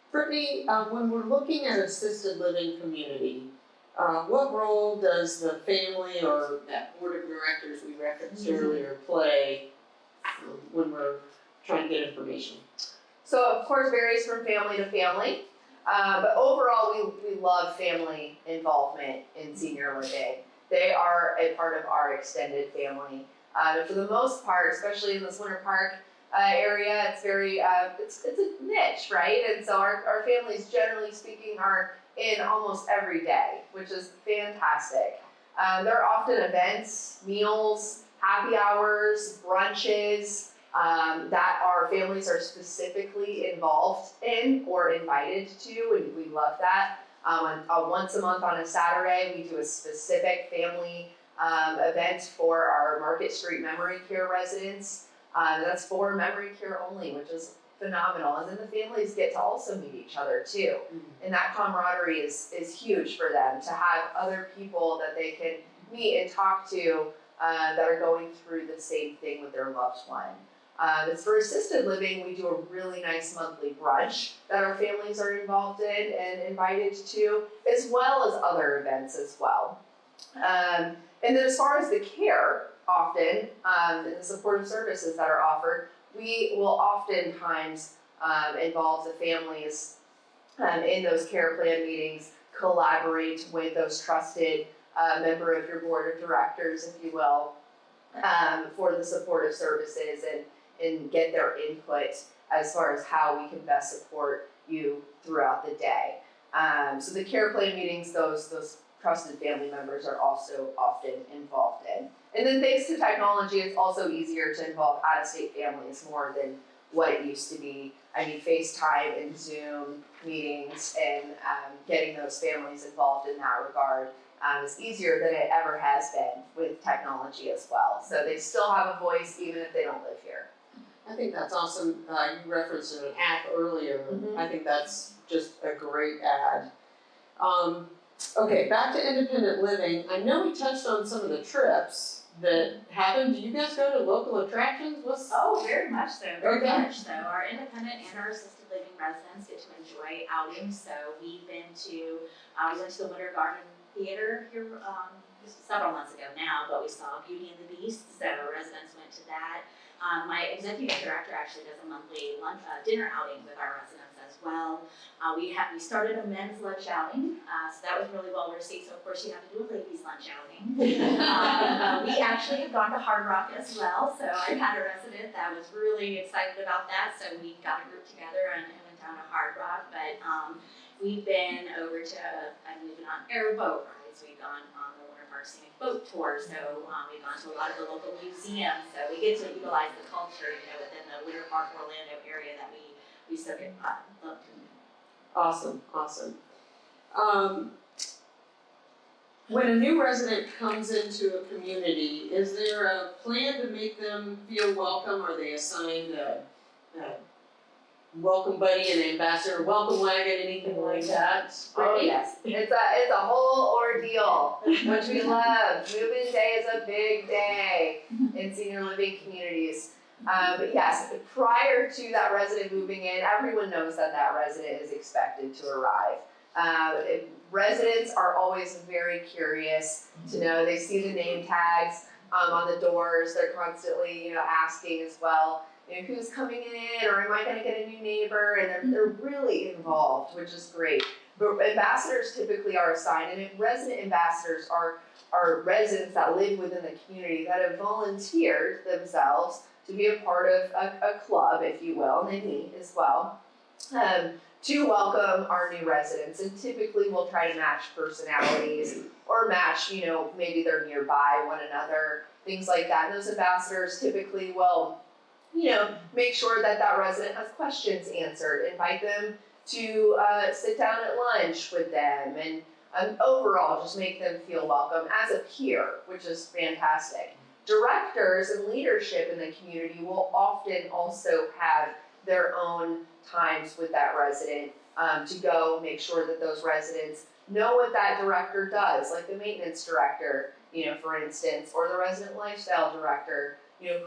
Brittany, when we're looking at assisted living community, what role does the family or that board of directors we referenced earlier play when we're trying to get information? So of course varies from family to family, but overall we love family involvement in senior living. They are a part of our extended family. For the most part, especially in this Winter Park area, it's very, it's a niche, right? And so our families, generally speaking, are in almost every day, which is fantastic. There are often events, meals, happy hours, brunches, that our families are specifically involved in or invited to, and we love that. Once a month on a Saturday, we do a specific family event for our Market Street Memory Care residents. That's for memory care only, which is phenomenal. And then the families get to also meet each other too. And that camaraderie is huge for them, to have other people that they can meet and talk to that are going through the same thing with their loved one. As for assisted living, we do a really nice monthly brunch that our families are involved in and invited to, as well as other events as well. And then as far as the care, often, and the supportive services that are offered, we will oftentimes involve the families in those care plan meetings, collaborate with those trusted member of your board of directors, if you will, for the supportive services and get their input as far as how we can best support you throughout the day. So the care plan meetings, those trusted family members are also often involved in. And then thanks to technology, it's also easier to involve out-of-state families more than what it used to be. I mean, FaceTime and Zoom meetings and getting those families involved in that regard is easier than it ever has been with technology as well. So they still have a voice even if they don't live here. I think that's awesome. You referenced an app earlier. Mhm. I think that's just a great ad. Okay, back to independent living. I know we touched on some of the trips that happen. Do you guys go to local attractions? Oh, very much so, very Okay. much so. Our independent and our assisted living residents get to enjoy outings. So we've been to, we went to the Winter Garden Theater here this was several months ago now, but we saw Beauty and the Beast, so residents went to that. My executive director actually does a monthly dinner outing with our residents as well. We started a men's lunch outing, so that was really well received. So of course you have to do a ladies' lunch outing. We actually have gone to Hard Rock as well. So I had a resident that was really excited about that. So we got a group together and went down to Hard Rock. But we've been over to, we've been on airboat rides. We've gone on the Winter Park Scenic Boat Tour. So we've gone to a lot of the local museums. So we get to utilize the culture, within the Winter Park Orlando area that we so get love to. Awesome. When a new resident comes into a community, is there a plan to make them feel welcome? Are they assigned a welcome buddy, an ambassador, welcome wagon, anything like that? Oh yes, it's a whole ordeal, which we love. Move-in day is a big day in senior living communities. But yes, prior to that resident moving in, everyone knows that resident is expected to arrive. Residents are always very curious to know. They see the name tags on the doors. They're constantly, asking as well, who's coming in, or am I going to get a new neighbor? And they're really involved, which is great. But ambassadors typically are assigned, and resident ambassadors are residents that live within the community that have volunteered themselves to be a part of a club, if you will, and they meet as well, to welcome our new residents. And typically we'll try to match personalities or match, maybe they're nearby one another, things like that. And those ambassadors typically will, make sure that resident has questions answered, invite them to sit down at lunch with them, and overall just make them feel welcome as a peer, which is fantastic. Directors and leadership in the community will often also have their own times with that resident to go make sure that those residents know what that director does, like the maintenance director, for instance, or the resident lifestyle director.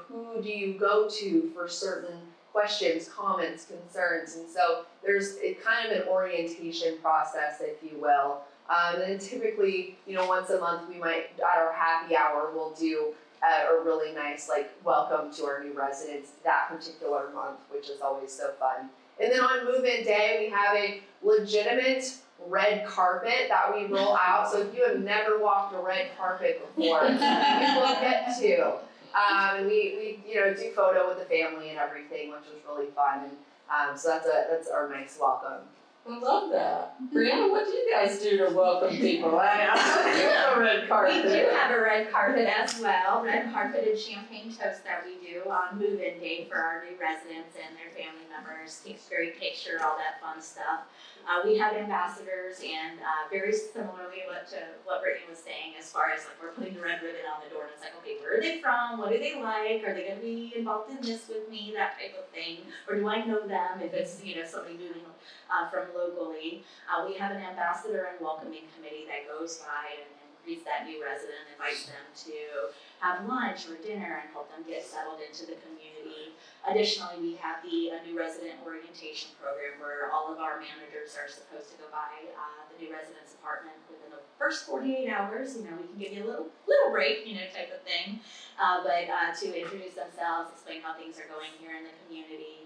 Who do you go to for certain questions, comments, concerns? And so there's kind of an orientation process, if you will. And typically, once a month we might, at our happy hour, we'll do a really nice welcome to our new residents that particular month, which is always so fun. And then on move-in day, we have a legitimate red carpet that we roll out. So if you have never walked a red carpet before, you will get to. And we do photo with the family and everything, which was really fun. And so that's our nice welcome. I love that. Brianna, what do you guys do to welcome people? I have a red carpet. We do have a red carpet as well, red carpet and champagne toast that we do on move-in day for our new residents and their family members. Takes a great picture, all that fun stuff. We have ambassadors, and very similarly to what Brittany was saying, as far as we're putting the red ribbon on the door, and it's okay, where are they from? What do they like? Are they going to be involved in this with me? That type of thing. Or do I know them? If it's somebody moving from locally, we have an ambassador and welcoming committee that goes by and greets that new resident, invites them to have lunch or dinner and help them get settled into the community. Additionally, we have the new resident orientation program where all of our managers are supposed to go by the new resident's apartment within the first 48 hours. We can give you a little break, type of thing. But to introduce themselves, explain how things are going here in the community.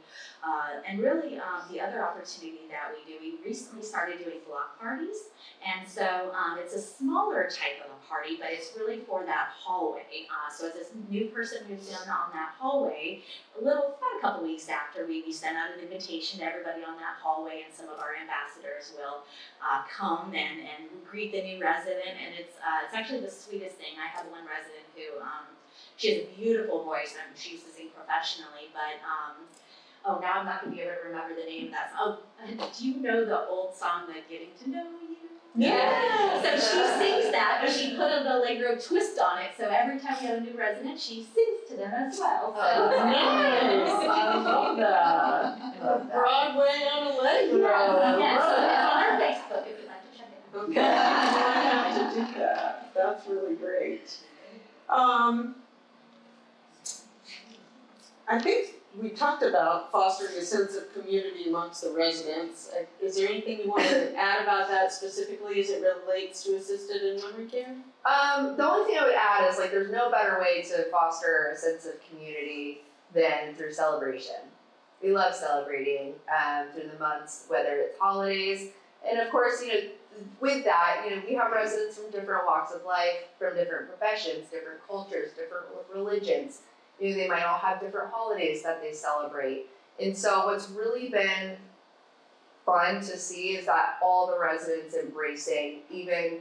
And really, the other opportunity that we do, we recently started doing block parties. And so it's a smaller type of a party, but it's really for that hallway. So as this new person moves in on that hallway, about a couple weeks after, we send out an invitation to everybody on that hallway, and some of our ambassadors will come and greet the new resident. And it's actually the sweetest thing. I have one resident who, she has a beautiful voice, and she used to sing professionally, but now I'm not going to be able to remember the name of that song. Do you know the old song, the Getting to Know You? Yeah. So she sings that, but she put an Allegro twist on it. So every time we have a new resident, she sings to them as well. So nice. I love that. Broadway on Allegro. Yes, so it's on our Facebook if you'd like to check it out. Okay. I have to do that. That's really great. I think we talked about fostering a sense of community amongst the residents. Is there anything you want to add about that specifically as it relates to assisted and memory care? The only thing I would add is there's no better way to foster a sense of community than through celebration. We love celebrating through the months, whether it's holidays, and of course, with that, we have residents from different walks of life, from different professions, different cultures, different religions. They might all have different holidays that they celebrate. And so what's really been fun to see is that all the residents embracing even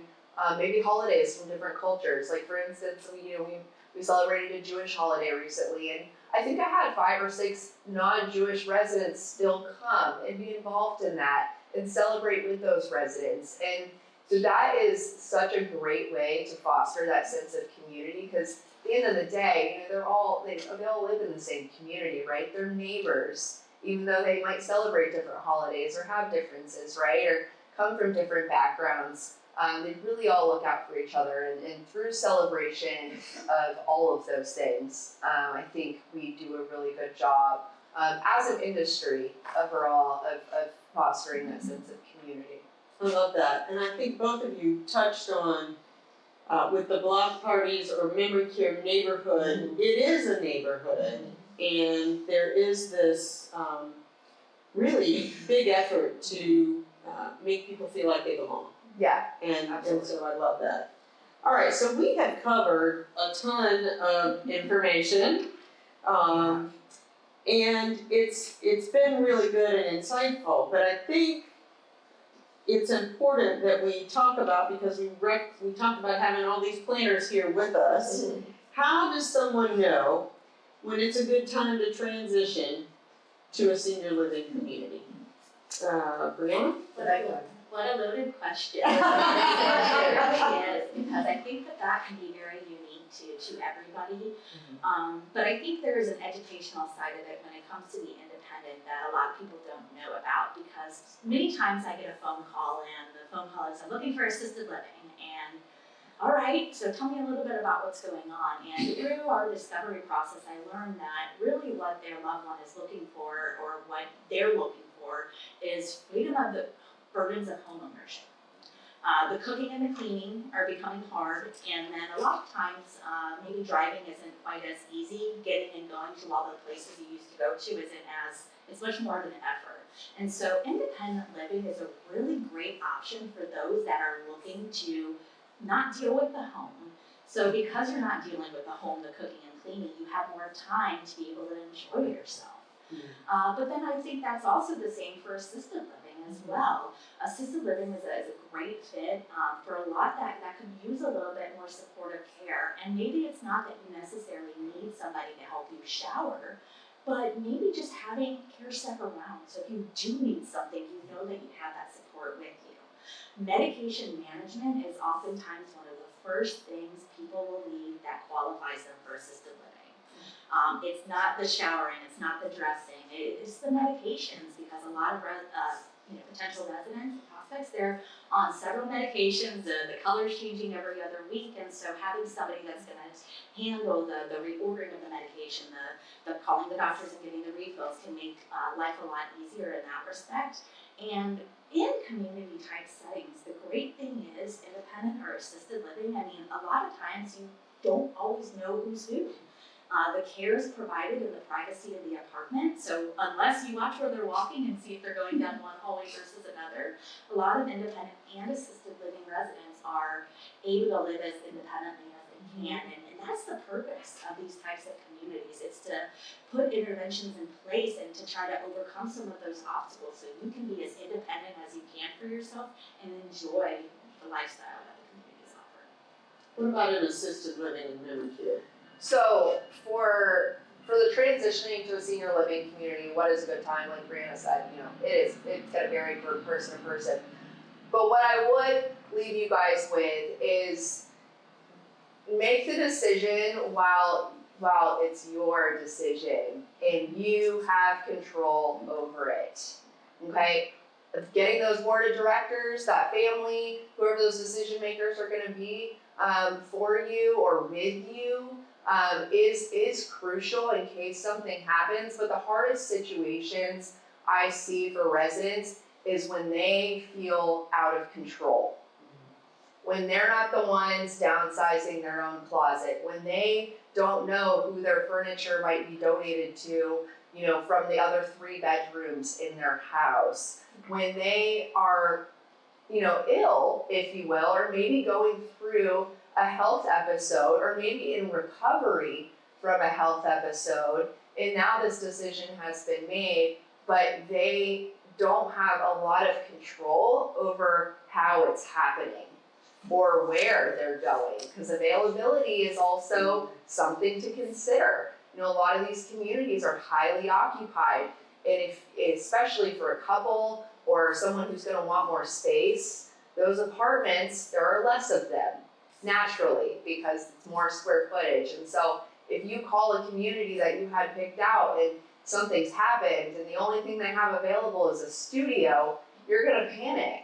maybe holidays from different cultures. Like for instance, we celebrated a Jewish holiday recently, and I think I had 5 or 6 non-Jewish residents still come and be involved in that and celebrate with those residents. And so that is such a great way to foster that sense of community, because at the end of the day, they all live in the same community, right? They're neighbors, even though they might celebrate different holidays or have differences, right? Or come from different backgrounds. They really all look out for each other, and through celebration of all of those things, I think we do a really good job as an industry overall of fostering that sense of community. I love that, and I think both of you touched on with the block parties or memory care neighborhood. It is a neighborhood, and there is this really big effort to make people feel like they belong. Yeah, and so I love that. All right, so we have covered a ton of information, and it's been really good and insightful. But I think it's important that we talk about, because we talked about having all these planners here with us. Mm-hmm. How does someone know when it's a good time to transition to a senior living community? Brianna? What a loaded question. It really is, because I think that can be very unique to everybody. But I think there is an educational side of it when it comes to the independent that a lot of people don't know about, because many times I get a phone call, and the phone call is, I'm looking for assisted living, and all right, so tell me a little bit about what's going on. And through our discovery process, I learned that really what their loved one is looking for, or what they're looking for, is freedom of the burdens of home ownership. The cooking and the cleaning are becoming hard, and then a lot of times maybe driving isn't quite as easy. Getting and going to all the places you used to go to it's much more of an effort. And so independent living is a really great option for those that are looking to not deal with the home. So because you're not dealing with the home, the cooking and cleaning, you have more time to be able to enjoy yourself. But then I think that's also the same for assisted living as well. Assisted living is a great fit for a lot that could use a little bit more supportive care. And maybe it's not that you necessarily need somebody to help you shower, but maybe just having care step around. So if you do need something, you know that you have that support with you. Medication management is oftentimes one of the first things people will need that qualifies them for assisted living. It's not the showering, it's not the dressing, it's the medications, because a lot of potential residents and prospects, they're on several medications, the color's changing every other week, and so having somebody that's going to handle the reordering of the medication, the calling the doctors and getting the refills can make life a lot easier in that respect. And in community type settings, the great thing is, independent or assisted living, I mean, a lot of times you don't always know who's who. The care is provided in the privacy of the apartment, so unless you watch where they're walking and see if they're going down one hallway versus another, a lot of independent and assisted living residents are able to live as independently as they can, and that's the purpose of these types of communities. It's to put interventions in place and to try to overcome some of those obstacles so you can be as independent as you can for yourself and enjoy the lifestyle that the communities offer. What about an assisted living and memory care? So for the transitioning to a senior living community, what is a good time? Like Brianna said, it's gonna vary for person to person. But what I would leave you guys with is make the decision while it's your decision and you have control over it. Okay? Of getting those board of directors, that family, whoever those decision makers are gonna be for you or with you. Is crucial in case something happens, but the hardest situations I see for residents is when they feel out of control. when they're not the ones downsizing their own closet, when they don't know who their furniture might be donated to, you know, from the other 3 bedrooms in their house, when they are, you know, ill, if you will, or maybe going through a health episode, or maybe in recovery from a health episode, and now this decision has been made, but they don't have a lot of control over how it's happening or where they're going, because availability is also something to consider. You know, a lot of these communities are highly occupied, and especially for a couple or someone who's gonna want more space, those apartments, there are less of them, naturally, because it's more square footage. And so if you call a community that you had picked out and something's happened and the only thing they have available is a studio, you're gonna panic,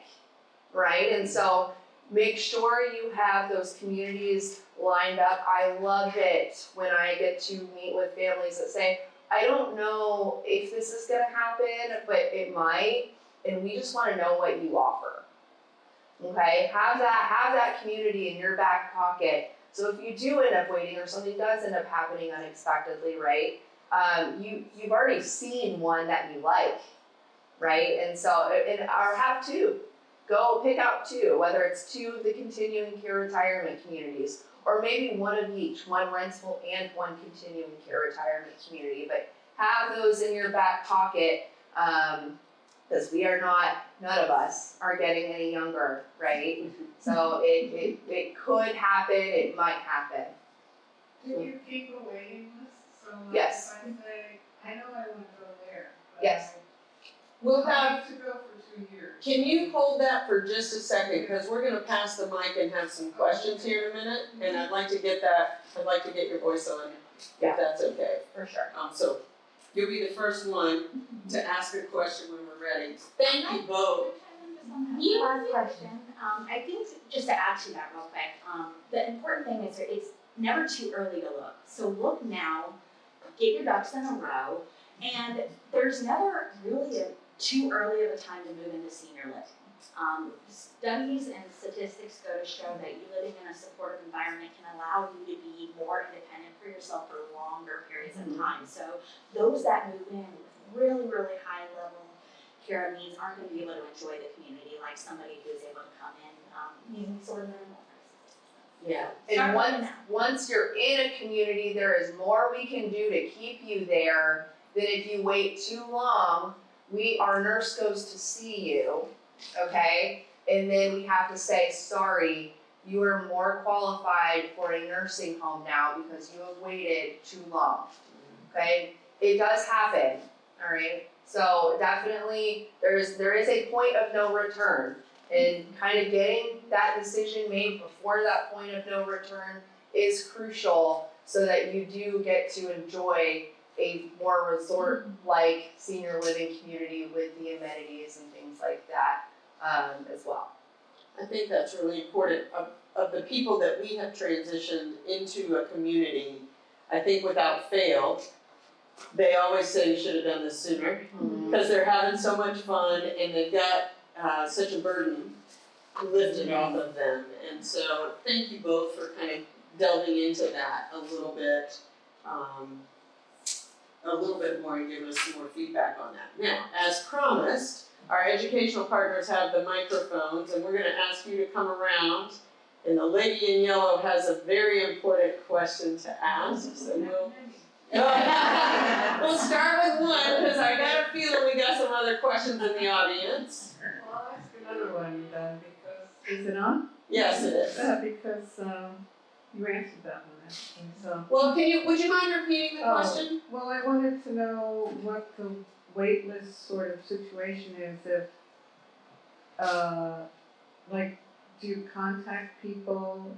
right? And so make sure you have those communities lined up. I love it when I get to meet with families that say, I don't know if this is gonna happen, but it might, and we just wanna know what you offer. Okay, have that community in your back pocket. So if you do end up waiting or something does end up happening unexpectedly, right? You've already seen one that you like, right? And so, or have 2. Go pick out 2, whether it's 2 of the continuing care retirement communities, or maybe 1 of each, 1 rental and 1 continuing care retirement community. But have those in your back pocket, because none of us are getting any younger, right? So it could happen, it might happen. Do you keep a waiting list? So like Yes. if I say, I know I wanna go there, but Yes. We'll I have, have to go for 2 years. can you hold that for just a second, because we're gonna pass the mic and have some questions here in a minute, and I'd like to get your voice on, Yeah. if that's okay. For sure. So you'll be the first one to ask a question when we're ready. Thank you both. One question, I think just to add to that real quick, the important thing is it's never too early to look. So look now, get your ducks in a row, and there's never really too early of a time to move into senior living. Studies and statistics go to show that you living in a supportive environment can allow you to be more independent for yourself for longer periods of time. So those that move in with really, really high level care of needs aren't gonna be able to enjoy the community like somebody who's able to come in, using sort of minimal prices. Yeah. Start And looking now. once you're in a community, there is more we can do to keep you there than if you wait too long. Our nurse goes to see you, okay? And then we have to say, sorry, you are more qualified for a nursing home now because you have waited too long, okay? It does happen, all right? So definitely, there is a point of no return, and kind of getting that decision made before that point of no return is crucial so that you do get to enjoy a more resort-like senior living community with the amenities and things like that as well. I think that's really important. Of the people that we have transitioned into a community, I think without fail, they always say you should have done this sooner, because they're having so much fun and they've got such a burden lifted off of them. And so thank you both for kind of delving into that a little bit more and giving us some more feedback on that. Now, as promised, our educational partners have the microphones, and we're gonna ask you to come around. And the lady in yellow has a very important question to ask, so we'll start with one, because I got a feeling we got some other questions in the audience. Well, I'll ask another one then, because, is it on? Yes, it is. Because, you answered that one, actually, so. Well, would you mind repeating the question? Well, I wanted to know what the wait list sort of situation is if, like, do you contact people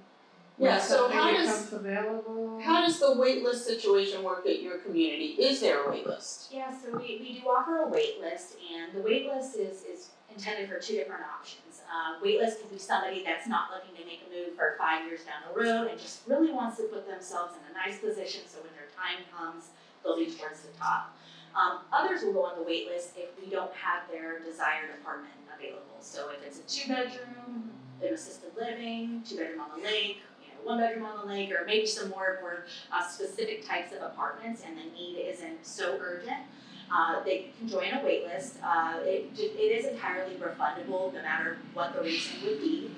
Yeah, when so something how becomes available? How does the wait list situation work at your community? Is there a wait list? Yeah, so we do offer a wait list, and the wait list is intended for 2 different options. Wait list can be somebody that's not looking to make a move for 5 years down the road and just really wants to put themselves in a nice position so when their time comes, they'll be towards the top. Others will go on the wait list if we don't have their desired apartment available. So if it's a 2-bedroom, an assisted living, 2-bedroom on the lake, 1-bedroom on the lake, or maybe some more specific types of apartments and the need isn't so urgent. They can join a wait list. It is entirely refundable no matter what the reason would be.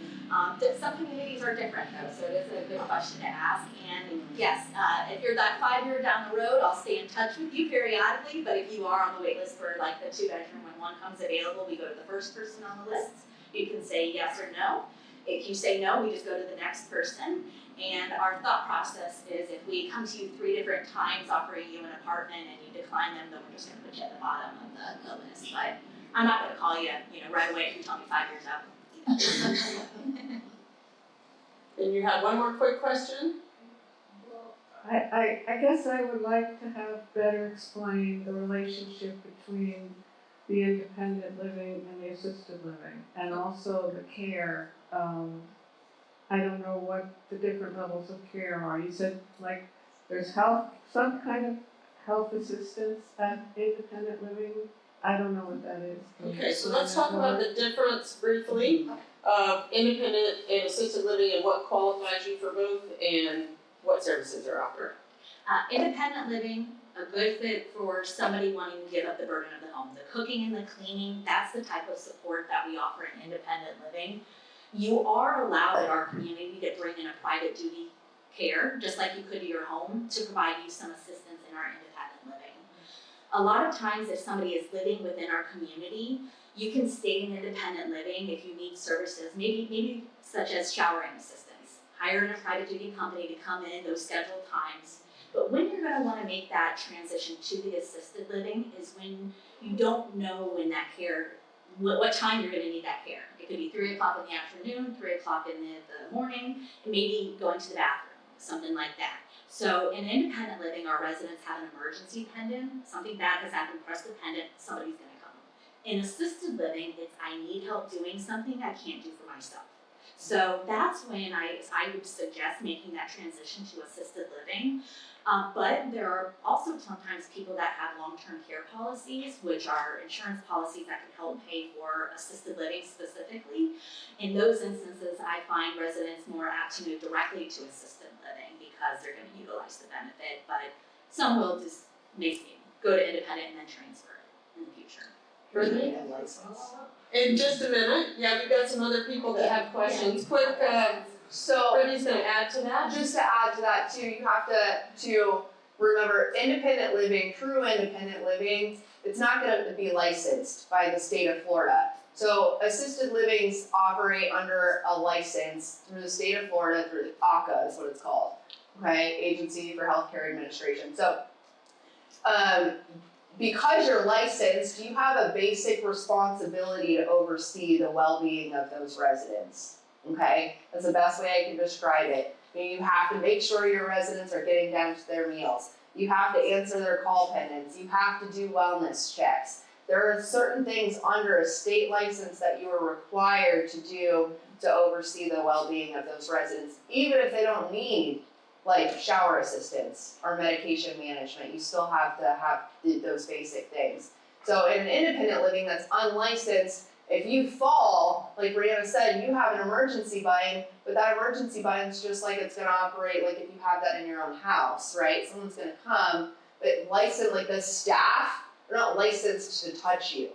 Some communities are different though, so it is a good question to ask. And yes, if you're that 5-year down the road, I'll stay in touch with you periodically, but if you are on the wait list for like the 2-bedroom, when one comes available, we go to the first person on the list. You can say yes or no. If you say no, we just go to the next person. And our thought process is if we come to you 3 different times offering you an apartment and you decline them, then we're just gonna put you at the bottom of the list. But I'm not gonna call you, right away if you tell me 5 years out. And you had one more quick question? I guess I would like to have better explained the relationship between the independent living and the assisted living, and also the care. I don't know what the different levels of care are. You said like there's some kind of health assistance at independent living. I don't know what that is. Okay, so let's talk about the difference briefly of independent and assisted living and what qualifies you for both and what services are offered. Independent living, a good fit for somebody wanting to give up the burden of the home. The cooking and the cleaning, that's the type of support that we offer in independent living. You are allowed in our community to bring in a private duty care, just like you could to your home, to provide you some assistance in our independent living. A lot of times if somebody is living within our community, you can stay in independent living if you need services, maybe such as showering assistance. Hire in a private duty company to come in those scheduled times. But when you're gonna wanna make that transition to the assisted living is when you don't know when that care, what time you're gonna need that care. It could be 3 o'clock in the afternoon, 3 o'clock in the morning, and maybe going to the bathroom, something like that. So in independent living, our residents have an emergency pendant, something bad has happened, press the pendant, somebody's gonna come. In assisted living, it's I need help doing something I can't do for myself. So that's when I would suggest making that transition to assisted living. But there are also sometimes people that have long-term care policies, which are insurance policies that can help pay for assisted living specifically. In those instances, I find residents more apt to move directly to assisted living because they're going to utilize the benefit, but some will just go to independent and then transfer in the future. Brittany? In just a minute, we've got some other people that have questions. Quick, So Brittany's gonna add to that. just to add to that too, you have to remember independent living, true independent living, it's not gonna be licensed by the state of Florida. So assisted livings operate under a license through the state of Florida, through AHCA is what it's called, okay, Agency for Healthcare Administration. So because you're licensed, you have a basic responsibility to oversee the well-being of those residents, okay? That's the best way I can describe it. You have to make sure your residents are getting down to their meals. You have to answer their call pendants. You have to do wellness checks. There are certain things under a state license that you are required to do to oversee the well-being of those residents, even if they don't need like shower assistance or medication management. You still have to have those basic things. So in an independent living that's unlicensed, if you fall, like Brianna said, you have an emergency buy-in, but that emergency buy-in's just like it's gonna operate like if you have that in your own house, right? Someone's gonna come, but licensed, like the staff, they're not licensed to touch you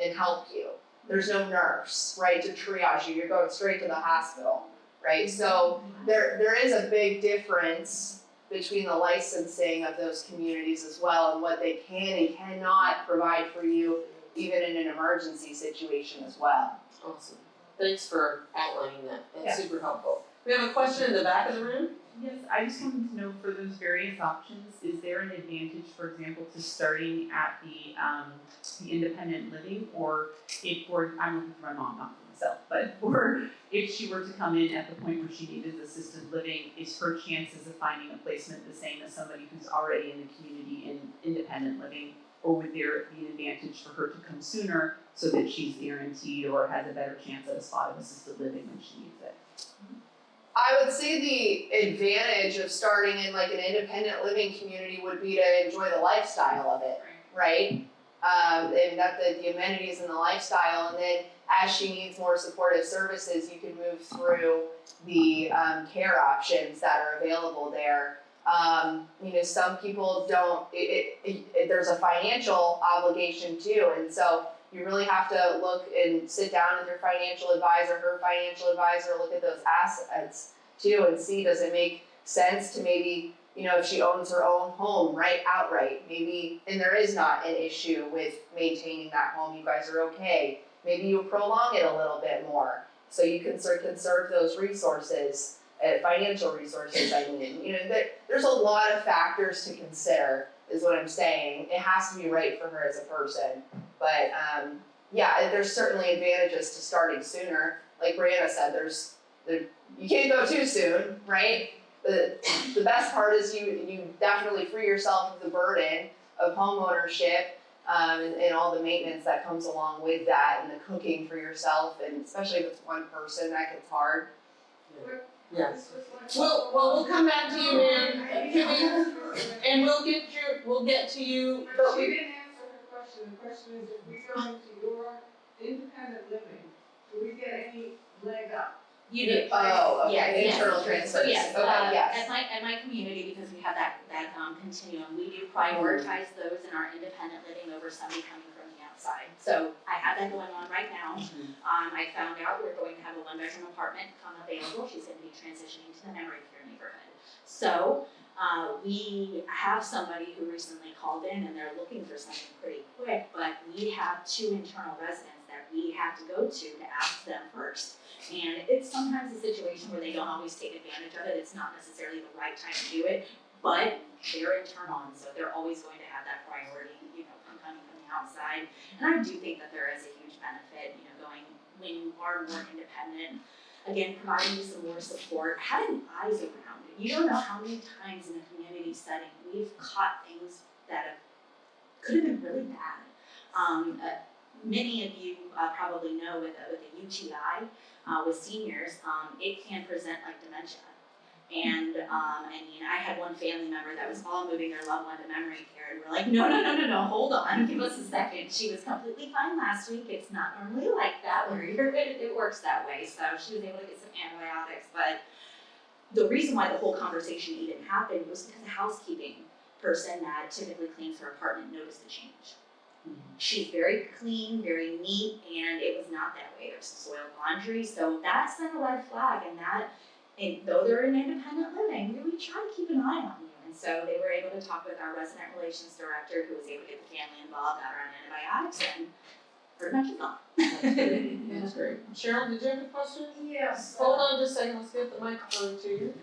and help you. There's no nurse, right, to triage you. You're going straight to the hospital, right? So there is a big difference between the licensing of those communities as well and what they can and cannot provide for you even in an emergency situation as well. Awesome. Thanks for outlining that. That's Yeah. super helpful. We have a question in the back of the room. Yes, I just wanted to know for those various options, is there an advantage, for example, to starting at the independent living, or if I'm looking for my mom, not for myself, but or if she were to come in at the point where she needed assisted living, is her chances of finding a placement the same as somebody who's already in the community in independent living, or would there be an advantage for her to come sooner so that she's guaranteed or has a better chance at a spot of assisted living when she needs it? I would say the advantage of starting in like an independent living community would be to enjoy the lifestyle of it, right? And that the amenities and the lifestyle, and then as she needs more supportive services, you can move through the care options that are available there. Some people don't, there's a financial obligation too, and so you really have to look and sit down with your financial advisor, her financial advisor, look at those assets too, and see, does it make sense to maybe, if she owns her own home, right, outright, maybe, and there is not an issue with maintaining that home, you guys are okay. Maybe you prolong it a little bit more, so you can conserve those resources, financial resources, I mean. There's a lot of factors to consider, is what I'm saying. It has to be right for her as a person. But there's certainly advantages to starting sooner. Like Brianna said, you can't go too soon, right? The best part is you definitely free yourself of the burden of home ownership, and all the maintenance that comes along with that, and the cooking for yourself, and especially if it's one person, that gets hard. Yes. We'll come back to you, ma'am. And we'll get to you. But she didn't answer her question. The question is, if we go into your independent living, do we get any leg up? You do. Oh, okay, Yes, internal yes. transfers. So yes, Okay, yes. at my community, because we have that continuum, we do prioritize those in our independent living over somebody coming from the outside. So I have that going on right now. I found out we're going to have a 1-bedroom apartment come available. She's going to be transitioning to the memory care neighborhood. So we have somebody who recently called in and they're looking for something pretty quick, but we have 2 internal residents that we have to go to ask them first. And it's sometimes a situation where they don't always take advantage of it. It's not necessarily the right time to do it, but they're internal, and so they're always going to have that priority, from coming from the outside. And I do think that there is a huge benefit, going when you are more independent. Again, providing you some more support, having eyes around it. You don't know how many times in a community setting we've caught things that could have been really bad. Many of you probably know with a UTI, with seniors, it can present like dementia. And I had one family member that was all moving their loved one to memory care, and we're like, no, hold on, give us a second. She was completely fine last week. It's not normally like that where it works that way. So she was able to get some antibiotics, but the reason why the whole conversation even happened was because the housekeeping person that typically cleans her apartment noticed the change. She's very clean, very neat, and it was not that way. There's some soiled laundry, so that's then a red flag. And though they're in independent living, we try to keep an eye on you. And so they were able to talk with our resident relations director, who was able to get the family involved, got her on antibiotics, and pretty much is gone. That's great. Cheryl, did you have a question? Yes. Hold on just a second. Let's get the microphone to you.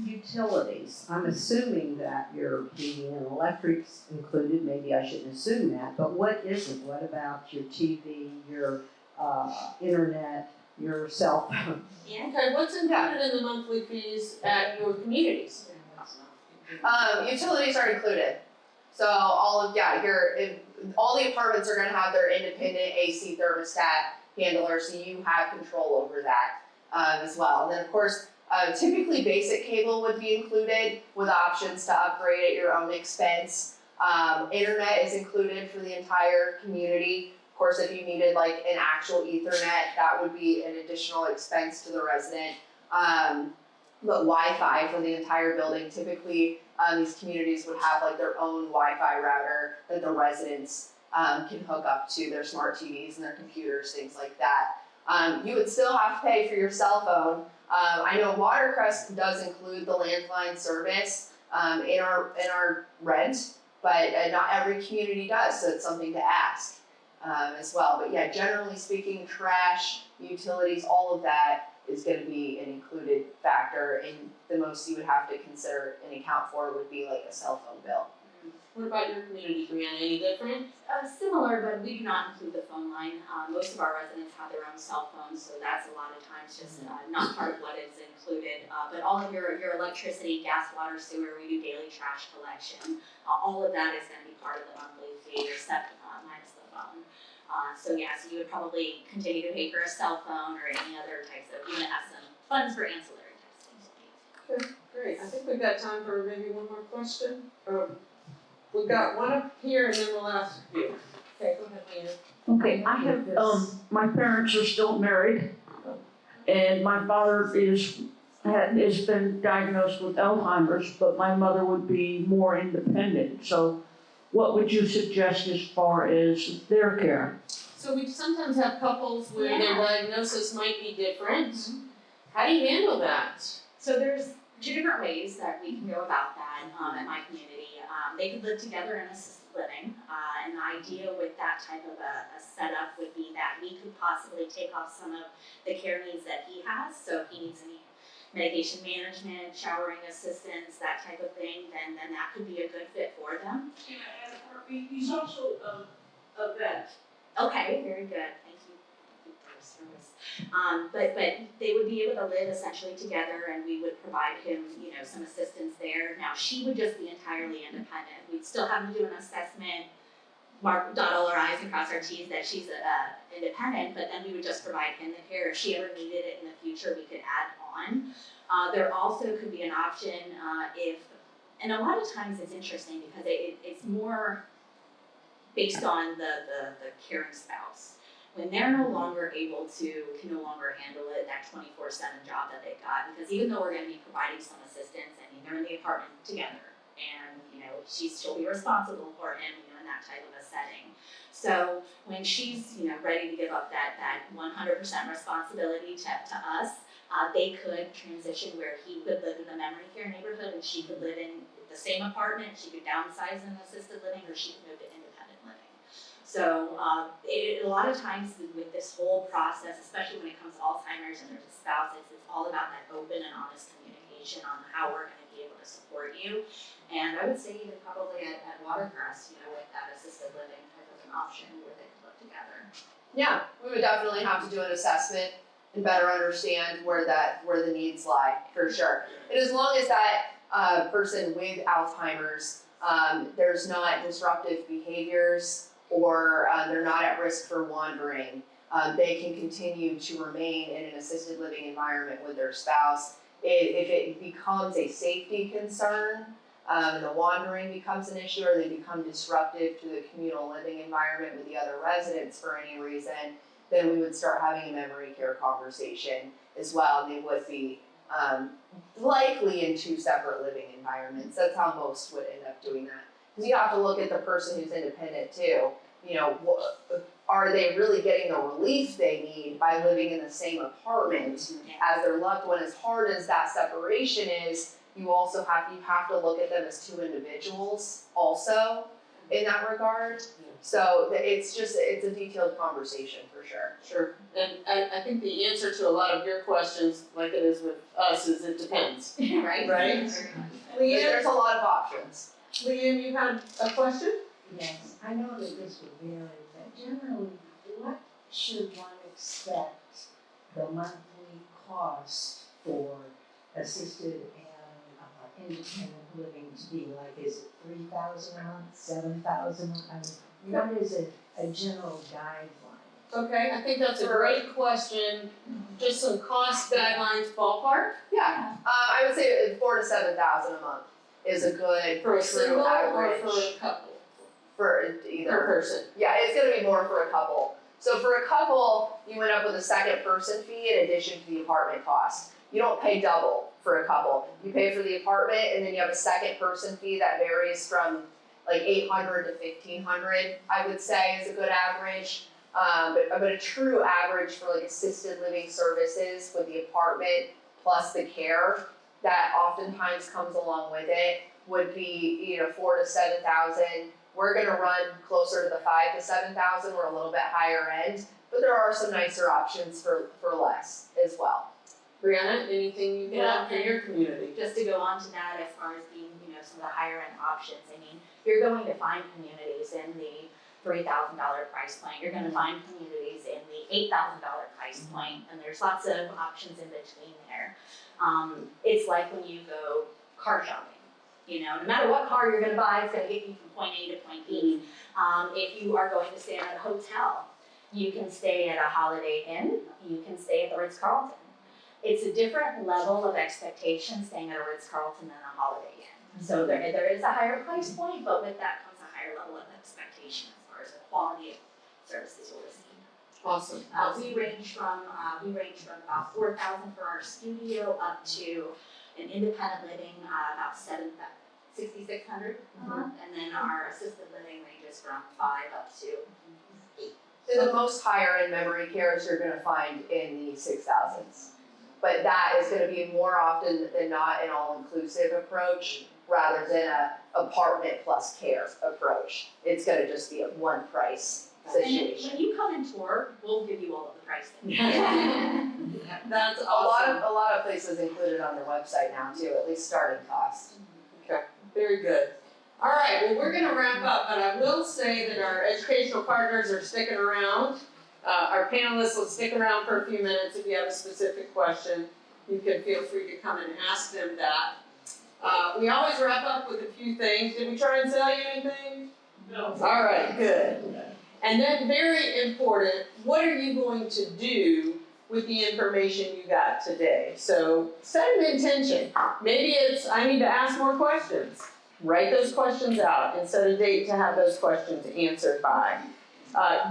Utilities, I'm assuming that your heating and electric's included, maybe I shouldn't assume that, but what isn't? What about your TV, your internet, your cell phone? Yeah. Okay, what's included in the monthly fees at your communities? Utilities are included. So all the apartments are gonna have their independent AC thermostat handler, so you have control over that as well. And then of course, typically basic cable would be included with options to upgrade at your own expense. Internet is included for the entire community. Of course, if you needed like an actual Ethernet, that would be an additional expense to the resident. But Wi-Fi for the entire building, typically these communities would have like their own Wi-Fi router that the residents can hook up to their smart TVs and their computers, things like that. You would still have to pay for your cell phone. I know Watercrest does include the landline service in our rent, but not every community does, so it's something to ask as well. But yeah, generally speaking, trash, utilities, all of that is going to be an included factor, and the most you would have to consider and account for would be like a cell phone bill. What about your community, Brianna? Any different? Similar, but we do not include the phone line. Most of our residents have their own cell phones, so that's a lot of times just not part of what is included. But all of your electricity, gas, water, sewer, we do daily trash collection. All of that is going to be part of the monthly fee, except minus the phone. So you would probably continue to pay for a cell phone or any other types of, you have some funds for ancillary types of things. Okay, great. I think we've got time for maybe one more question. We've got one up here and then we'll ask you. Okay, go ahead, Leanne. Okay, I have, my parents are still married, and my father has been diagnosed with Alzheimer's, but my mother would be more independent, so what would you suggest as far as their care? So we sometimes have couples where their diagnosis might be different. How do you handle that? So there's two different ways that we can go about that at my community. They could live together in assisted living, and the idea with that type of a setup would be that we could possibly take off some of the care needs that he has. So if he needs any medication management, showering assistance, that type of thing, then that could be a good fit for them. He's also a vet. Okay, very good, thank you for your service. But they would be able to live essentially together, and we would provide him, some assistance there. Now, she would just be entirely independent. We'd still have to do an assessment, dot all our i's and cross our t's that she's independent, but then we would just provide him the care. If she ever needed it in the future, we could add on. There also could be an option and a lot of times it's interesting because it's more based on the caring spouse. When they're no longer able can no longer handle it, that 24/7 job that they've got, because even though we're gonna be providing some assistance, I mean, they're in the apartment together, and, she'll be responsible for him, in that type of a setting. So when she's, ready to give up that 100% responsibility to us, they could transition where he could live in the memory care neighborhood and she could live in the same apartment, she could downsize in assisted living, or she could move to independent living. So a lot of times with this whole process, especially when it comes to Alzheimer's and there's a spouse, it's all about that open and honest communication on how we're going to be able to support you. And I would say even probably at Watercress, with that assisted living type of an option where they could live together. Yeah, we would definitely have to do an assessment and better understand where the needs lie, for sure. And as long as that person with Alzheimer's, there's not disruptive behaviors or they're not at risk for wandering, they can continue to remain in an assisted living environment with their spouse. If it becomes a safety concern, and the wandering becomes an issue, or they become disruptive to the communal living environment with the other residents for any reason, then we would start having a memory care conversation as well. They would be likely in two separate living environments. That's how most would end up doing that. Because you have to look at the person who's independent too. Are they really getting the relief they need by living in the same apartment as their loved one? As hard as that separation is, you have to look at them as two individuals also in that regard. So it's a detailed conversation for sure. Sure. And I think the answer to a lot of your questions, like it is with us, is it depends. Right? Right? Leanne, There's a lot of options. Leanne, you had a question? Yes, I know that this will vary, but generally, what should one expect the monthly cost for assisted and independent living to be like? Is it $3,000 a month, $7,000? What is a general guideline? Okay, I think that's a great question. Just some cost guidelines ballpark. Yeah, I would say $4,000 to $7,000 a month is a good For a true single or average for a couple? for either Per person. Yeah, it's gonna be more for a couple. So for a couple, you went up with a second person fee in addition to the apartment cost. You don't pay double for a couple. You pay for the apartment and then you have a second person fee that varies from like $800 to $1,500, I would say is a good average. But a true average for like assisted living services with the apartment plus the care that oftentimes comes along with it would be, $4,000 to $7,000. We're gonna run closer to the $5,000 to $7,000. We're a little bit higher end, but there are some nicer options for less as well. Brianna, anything you can add for your community? Just to go on to that, as far as being, some of the higher end options, you're going to find communities in the $3,000 price point. You're going to find communities in the $8,000 price point, and there's lots of options in between there. It's like when you go car shopping. No matter what car you're going to buy, it's going to get you from point A to point B. If you are going to stay at a hotel, you can stay at a Holiday Inn. You can stay at the Ritz-Carlton. It's a different level of expectation staying at a Ritz-Carlton than a Holiday Inn. So there is a higher price point, but with that comes a higher level of expectation as far for the quality of services you'll receive. Awesome. We range from about $4,000 for our studio up to an independent living about $6,600 a month, and then our assisted living ranges from $5,000 up to $8,000. So the most higher end memory cares you're gonna find in the 6,000s. But that is gonna be more often than not an all-inclusive approach rather than a apartment plus care approach. It's gonna just be a one price situation. And when you come and tour, we'll give you all of the pricing. That's A awesome. lot of places included on their website now too, at least starting cost. Very good. All right, well, we're gonna wrap up, but I will say that our educational partners are sticking around. Our panelists will stick around for a few minutes. If you have a specific question, you can feel free to come and ask them that. We always wrap up with a few things. Did we try and sell you anything? No. All right, good. And then very important, what are you going to do with the information you got today? So set an intention. Maybe it's, I need to ask more questions. Write those questions out and set a date to have those questions answered by.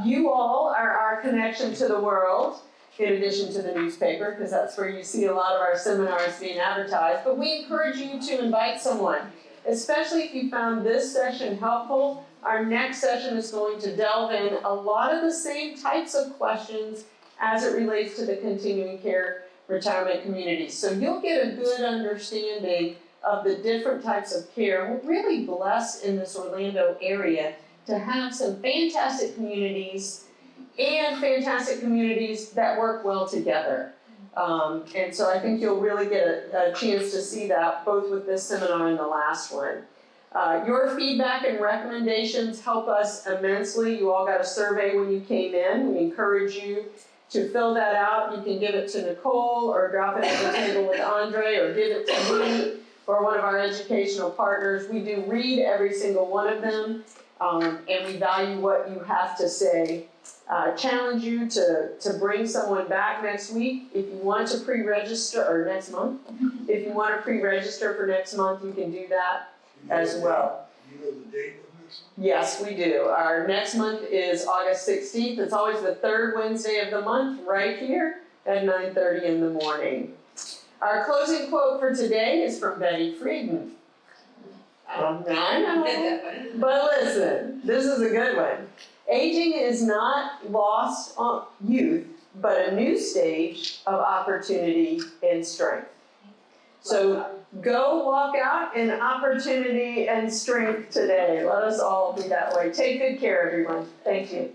You all are our connection to the world, in addition to the newspaper, because that's where you see a lot of our seminars being advertised. But we encourage you to invite someone, especially if you found this session helpful. Our next session is going to delve in a lot of the same types of questions as it relates to the continuing care retirement community. So you'll get a good understanding of the different types of care. We're really blessed in this Orlando area to have some fantastic communities and fantastic communities that work well together. And so I think you'll really get a chance to see that both with this seminar and the last one. Your feedback and recommendations help us immensely. You all got a survey when you came in. We encourage you to fill that out. You can give it to Nicole or drop it at the table with Andre or give it to me or one of our educational partners. We do read every single one of them, and we value what you have to say. Challenge you to bring someone back next week. If you want to pre-register, or next month, if you want to pre-register for next month, you can do that as well. You know the date of next one? Yes, we do. Our next month is August 16th. It's always the third Wednesday of the month, right here at 9:30 in the morning. Our closing quote for today is from Betty Friedan. I know, but listen, this is a good one. Aging is not lost on youth, but a new stage of opportunity and strength. So go walk out in opportunity and strength today. Let us all be that way. Take good care, everyone. Thank you.